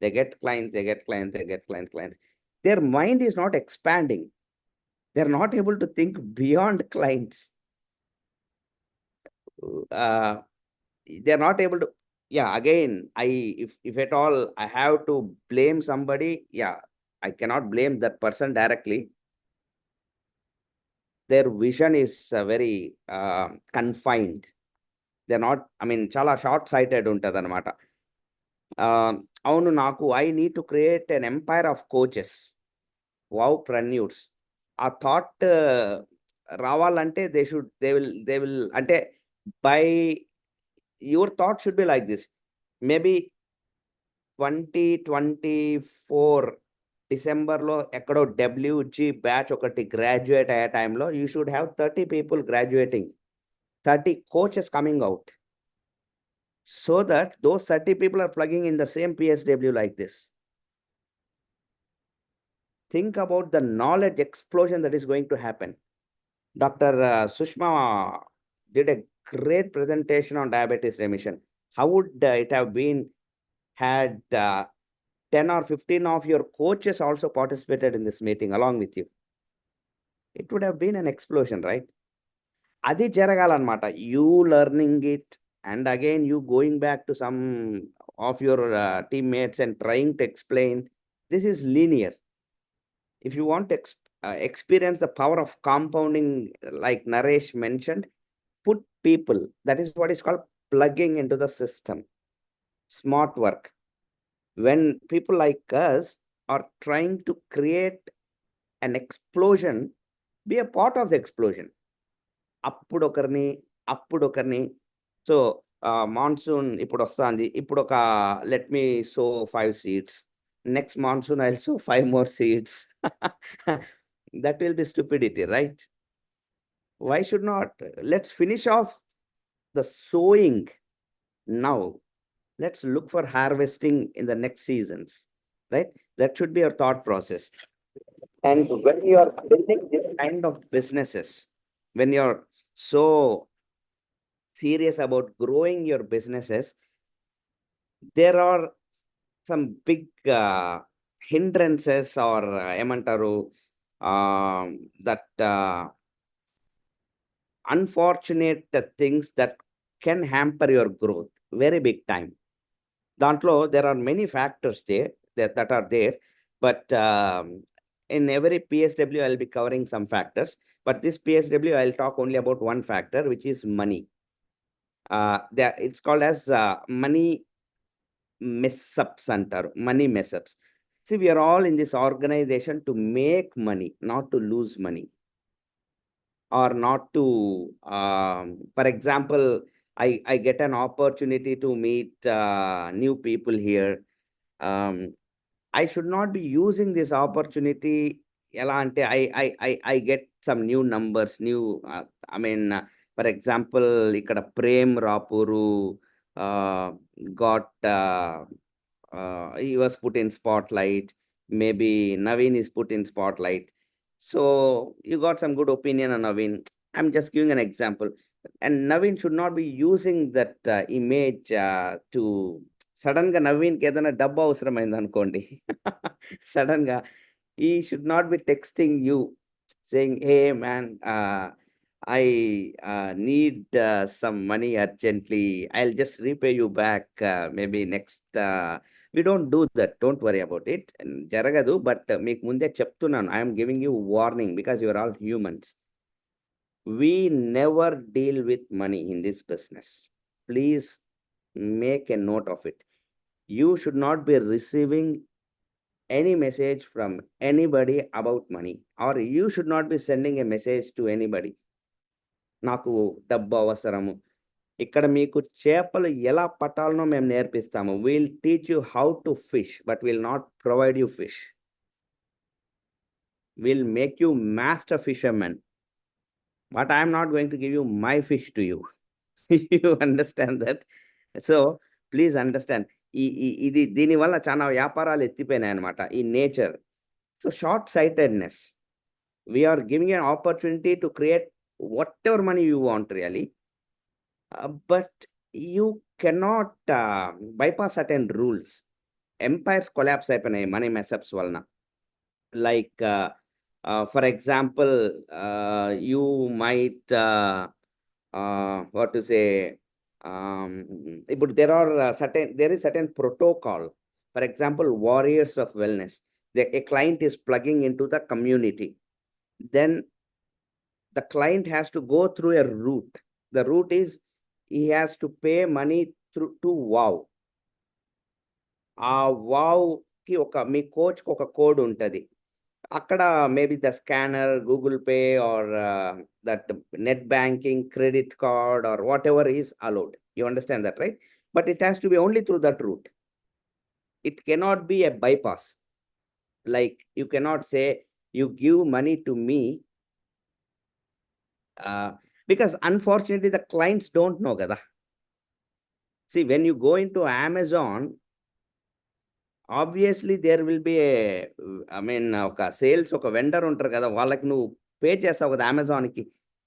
They get clients. Their mind is not expanding. They're not able to think beyond clients. They're not able to, again, if at all I have to blame somebody, I cannot blame that person directly. Their vision is very confined. They're not, చాలా short sighted ఉంటుంది అనమాట. అవును, I need to create an empire of coaches. wow preneurs. ఆ thought రావాలంటే they will అంటే by your thought should be like this. Maybe 2024 డిసెంబర్లో ఎక్కడో WG batch ఒకటి గ్రాడ్యుయేట్ అయ్యే టైంలో you should have 30 people graduating, 30 coaches coming out, so that those 30 people are plugging in the same PSW like this. Think about the knowledge explosion that is going to happen. Dr. Sushma did a great presentation on diabetes remission. How would it have been had 10 or 15 of your coaches also participated in this meeting along with you? It would have been an explosion, right? Adi jaragalannamata. You learning it and again you going back to some of your teammates and trying to explain. This is linear. If you want to experience the power of compounding, like Naresh mentioned, put people, that is what is called plugging into the system. Smart work. When people like us are trying to create an explosion, be a part of the explosion. అప్పుడు ఒకరిని so monsoon ఇప్పుడు వస్తుంది, ఇప్పుడు ఒక let me sow 5 seeds. Next monsoon I'll sow 5 more seeds. That will be stupidity, right? Why should not? Let's finish off the sowing now. Let's look for harvesting in the next seasons, right? That should be our thought process. And when you are building this kind of businesses, when you're so serious about growing your businesses, there are some big hindrances or emantaru that unfortunate things that can hamper your growth very big time. Dantlo there are many factors there that are there, but in every PSW I'll be covering some factors, but this PSW I'll talk only about one factor, which is money. It's called as money mess-ups antaru, money mess-ups. See, we are all in this organization to make money, not to lose money, or not to for example, I get an opportunity to meet new people here. I should not be using this opportunity ela ante I get some new numbers, new I mean for example ikkada Prem Rapuru got he was put in spotlight, maybe Naveen is put in spotlight, so you got some good opinion on Naveen. I'm just giving an example, and Naveen should not be using that image to sudden గా నవీన్కి ఏదైనా డబ్బు అవసరమైంది అనుకోండి, sudden గా he should not be texting you saying, hey man, I need some money urgently, I'll just repay you back maybe next we don't do that, don't worry about it, jaragadu. But meeku munde cheptunnanu, I am giving you warning because you are all humans. We never deal with money in this business. Please make a note of it. You should not be receiving any message from anybody about money, or you should not be sending a message to anybody. నాకు డబ్బు అవసరము, ఇక్కడ మీకు చేపలు ఎలా పట్టాలనో మేము నేర్పిస్తాము. We'll teach you how to fish, but will not provide you fish. We'll make you master fisherman, but I am not going to give you my fish to you. You understand that? So please understand, ఇది దీనివల్ల చాలా వ్యాపారాలు ఎత్తిపోయినాయి అనమాట, ఈ nature. So short sightedness, we're giving an opportunity to create whatever money you want really, but you cannot bypass certain rules. Empires collapse అయిపోయినాయి money mess-ups వలన. Like for example, you might what to say, but there is certain protocol. For example, warriors of wellness, a client is plugging into the community, then the client has to go through a route. The route is he has to pay money through to wow. ఆ wow కి మీ coach కి ఒక code ఉంటది. అక్కడ maybe the scanner, Google Pay or that net banking, credit card or whatever is allowed. You understand that, right? But it has to be only through that route. It cannot be a bypass. Like you cannot say you give money to me, because unfortunately the clients don't know kada. See, when you go into Amazon, obviously there will be a, I mean, ఒక sales ఒక vendor ఉంటారు కదా, వాళ్ళకి నువ్వు pay చేస్తావు కదా అమెజాన్కి.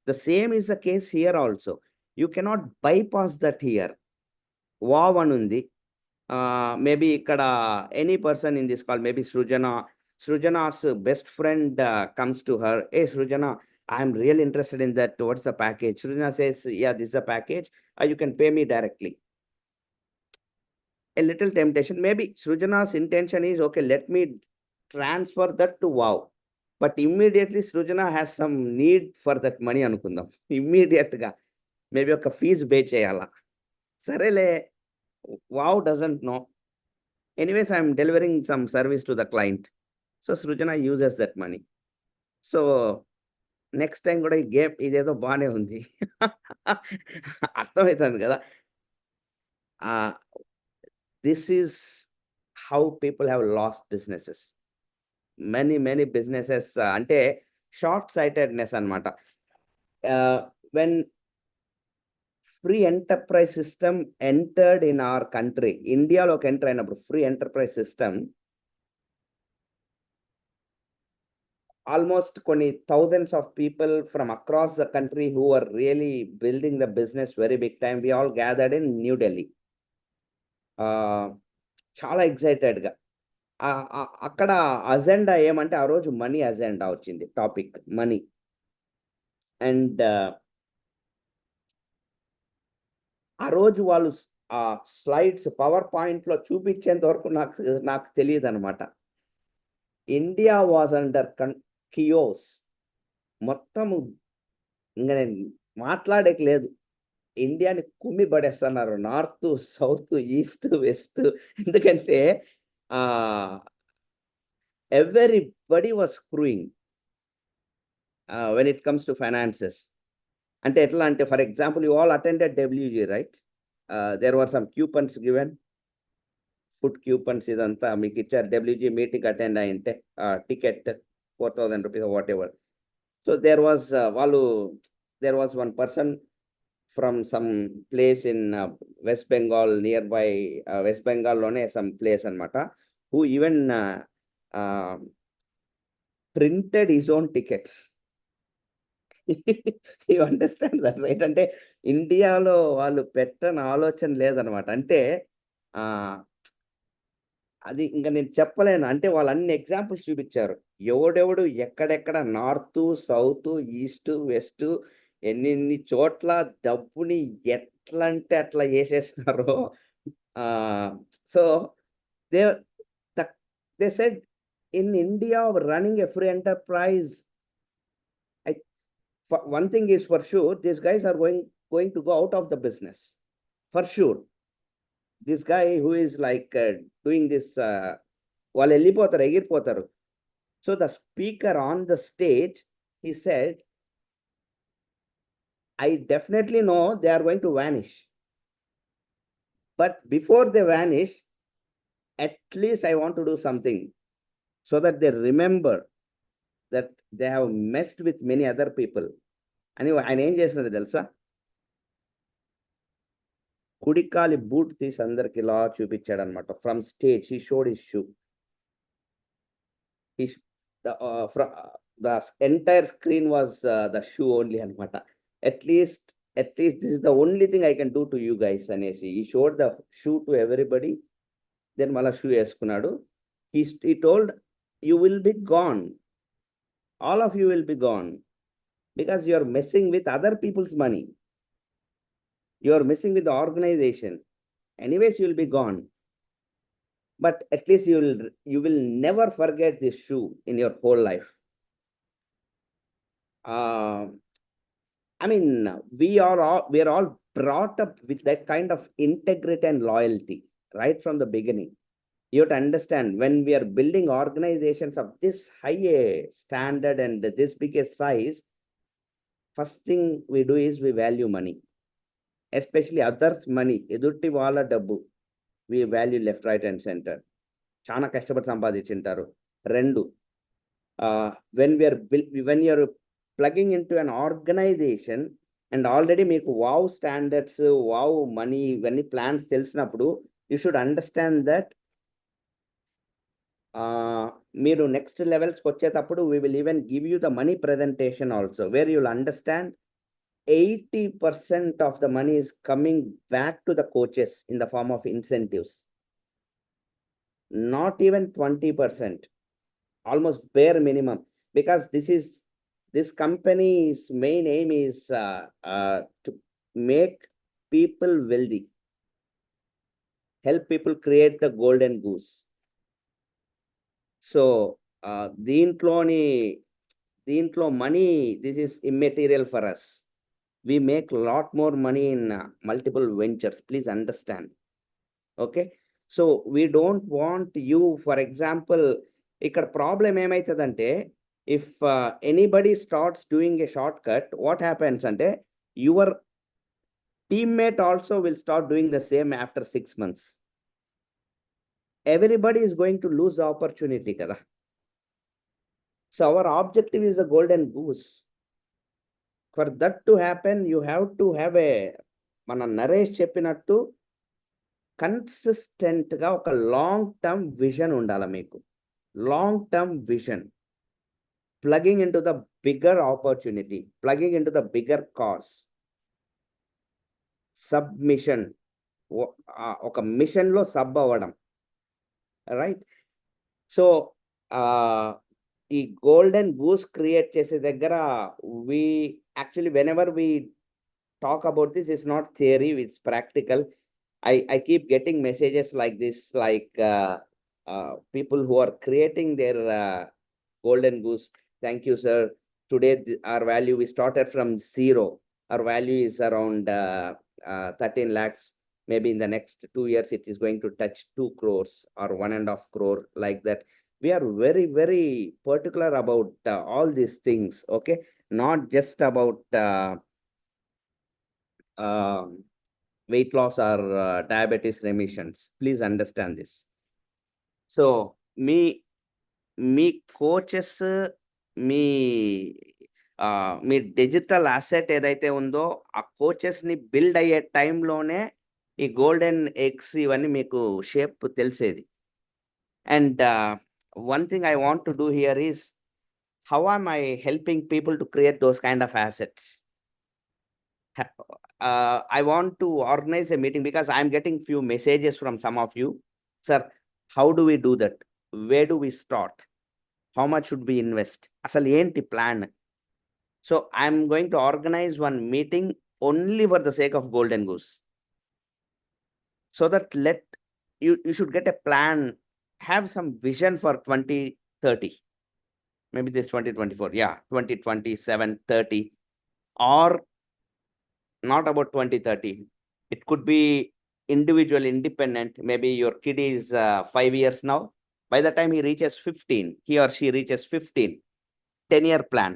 The same is the case here also. You cannot bypass that here. వావ్ అని ఉంది. మేబీ ఇక్కడ any person in this call, maybe Srujana's best friend comes to her, ఏ Srujana, I'm real interested in that, what's the package? Srujana says, yeah this the package, you can pay me directly. A little temptation. Maybe Srujana's intention is, okay, let me transfer that to Wow. But immediately Srujana has some need for that money anukundam. Immediate ga. Maybe oka fees pay cheyala. Sarele, Wow doesn't know. Anyways, I'm delivering some service to the client. So Srujana uses that money. So next time kuda ee gap idedo baane undi. అర్థమవుతుంది కదా. This is how people have lost businesses. Many businesses ante short sightedness anamata. When free enterprise system entered in our country, India loki enter అయినప్పుడు free enterprise system, almost కొన్ని thousands of people from across the country who were really building the business very big time, we all gathered in New Delhi. చాలా ఎక్సైటెడ్గా. అక్కడ agenda ఏమంటే, ఆ రోజు money agenda వచ్చింది, topic money. And ఆ రోజు వాళ్ళు ఆ స్లైడ్స్ పవర్ పాయింట్లో చూపించేంత వరకు నాకు తెలియదు అనమాట. India was under chaos. మొత్తము ఇంకా నేను మాట్లాడేకి లేదు. ఇండియాని కుమ్మి పడేస్తున్నారు, నార్త్, సౌత్, ఈస్ట్, వెస్ట్. ఎందుకంటే everybody was screwing when it comes to finances. అంటే ఎట్లా అంటే, for example, you all attended WG, right? There were some coupons given, food coupons, ఇదంతా మీకు ఇచ్చారు. WG మీటింగ్ అటెండ్ అయింటే ticket 4,000 rupees, whatever. So there was one person from some place in West Bengal, nearby West Bengal lone some place anamata, who even printed his own tickets. You understand that, right? అంటే ఇండియాలో వాళ్ళు పెట్టని ఆలోచన లేదనమాట. అంటే అది ఇంకా నేను చెప్పలేను. అంటే వాళ్ళు అన్ని ఎగ్జాంపుల్స్ చూపించారు. ఎవడెవడు ఎక్కడెక్కడ నార్త్, సౌత్, ఈస్ట్, వెస్ట్, ఎన్ని చోట్ల డబ్బుని ఎట్లా అంటే అట్లా చేసేసినారో. So they said, in India running a free enterprise, one thing is for sure, these guys are going to go out of the business for sure. This guy who is like doing this, వాళ్ళు వెళ్ళిపోతారు, ఎగిరిపోతారు. So the speaker on the stage, he said, I definitely know they are going to vanish, but before they vanish, at least I want to do something so that they remember that they have messed with many other people. అని ఆయన ఏం చేసినారు తెలుసా? కుడికాలి boot తీసి అందరికి ఇలా చూపించాడు అనమాట. From stage he showed his shoe. The entire screen was the shoe only అనమాట. At least this is the only thing I can do to you guys అనేసి he showed the shoe to everybody. Then మళ్ళా shoe వేసుకున్నాడు. He told, you will be gone, all of you will be gone, because you are messing with other people's money, you are messing with the organization. Anyways, you will be gone, but at least you will never forget this shoe in your whole life. I mean, we are all brought up with that kind of integrity and loyalty right from the beginning. you have to understand when we are building organizations of this high standard and this biggest size, first thing we do is we value money, especially others' money. ఎదుటి వాళ్ళ డబ్బు we value left, right, and center. చాలా కష్టపడి సంపాదించుంటారు. రెండు, when you're plugging into an organization and already మీకు wow standards, wow money, ఇవన్నీ plans తెలిసినప్పుడు you should understand that మీరు నెక్స్ట్ లెవెల్స్కి వచ్చేటప్పుడు we will even give you the money presentation also, where you'll understand 80% of the money is coming back to the coaches in the form of incentives. Not even 20%, almost bare minimum, because this company's main aim is to make people wealthy, help people create the golden goose. So దీంట్లో money, this is immaterial for us. We make a lot more money in multiple ventures, please understand. Okay, so we don't want you, for example, ఇక్కడ problem ఏమైతుందంటే, if anybody starts doing a shortcut, what happens అంటే your teammate also will start doing the same after 6 months. Everybody is going to lose the opportunity kada. So our objective is the golden goose. For that to happen, you have to have a, మన నరేష్ చెప్పినట్టు, consistent గా ఒక long term vision ఉండాలి మీకు. Long term vision, plugging in to the bigger opportunity, plugging in to the bigger cause, submission, ఒక machine లో sub అవ్వడం, right? So ఈ గోల్డెన్ గూస్ క్రియేట్ చేసే దగ్గర we actually, whenever we talk about this, it's not theory, it's practical. I keep getting messages like this, like people who are creating their golden goose. Thank you, sir. Today our value, we started from zero. Our value is around 13 lakhs. Maybe in the next 2 years it is going to touch 2 crores or 1.5 crore, like that. We are very, very particular about all these things, okay? Not just about weight loss or diabetes remissions. Please understand this. So me coaches, me digital asset ఏదైతే ఉందో, ఆ coaches ని build అయ్యే టైంలోనే ఈ golden eggs ఇవన్నీ మీకు shape తెలిసేది. And one thing I want to do here is, how am I helping people to create those kind of assets? I want to organize a meeting because I'm getting few messages from some of you. Sir, how do we do that? Where do we start? How much should we invest? Asal enti plan? So I'm going to organize one meeting only for the sake of golden goose. So that you should get a plan, have some vision for 2030. Maybe this 2024, yeah, 2027, 30, or not about 2030. It could be individual, independent. Maybe your kid is 5 years now. By the time he reaches 15, he or she reaches 15, 10-year plan.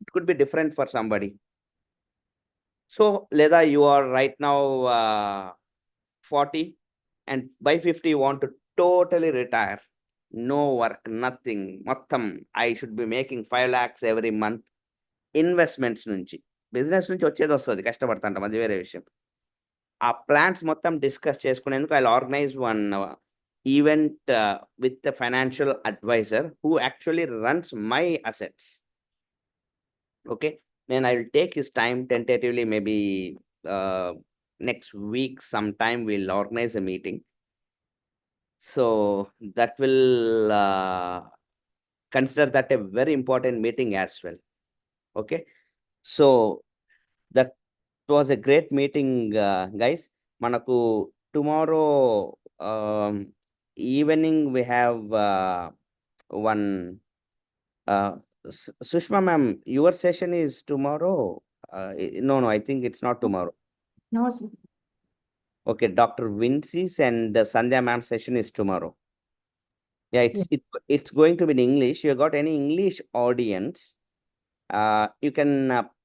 It could be different for somebody. So, Leda, you are right now 40, and by 50 you want to totally retire. No work, nothing. Mottam, I should be making 5 lakhs every month. Investments నుంచి, business నుంచి వచ్చేది వస్తుంది, కష్టపడతాంటాం, అది వేరే విషయం. ఆ plans మొత్తం discuss చేసుకునేందుకు I'll organize one event with the financial advisor who actually runs my assets. Okay, then I'll take his time tentatively, maybe next week sometime we'll organize a meeting. So that will consider that a very important meeting as well. Okay, so that was a great meeting, guys. Manaku tomorrow evening we have one Sushma ma'am, your session is tomorrow. No, I think it's not tomorrow. No, sir. Okay, Dr. Vincy's and Sandhya ma'am session is tomorrow. Yeah, it's going to be in English. You got any English audience? You can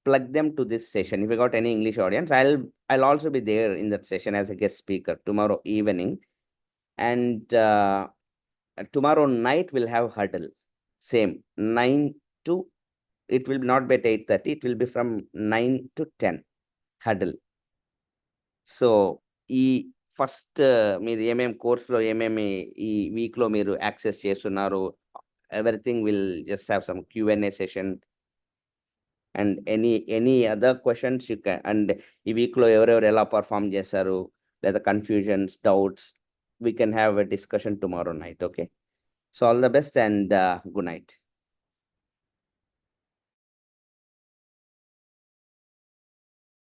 plug them to this session. If you got any English audience, I'll also be there in that session as a guest speaker tomorrow evening. And tomorrow night we'll have huddle. Same 9 to, it will not be at 8:30. It will be from 9 to 10 huddle. So ఈ first మీరు ఏమేమి కోర్సులో ఏమేమి ఈ వీక్లో మీరు access చేస్తున్నారు, everything will just have some Q&A session and any other questions you can. And ఈ వీక్లో ఎవరెవరు ఎలా పర్ఫామ్ చేశారు, లేదా confusions, doubts, we can have a discussion tomorrow night. Okay, so all the best and good night.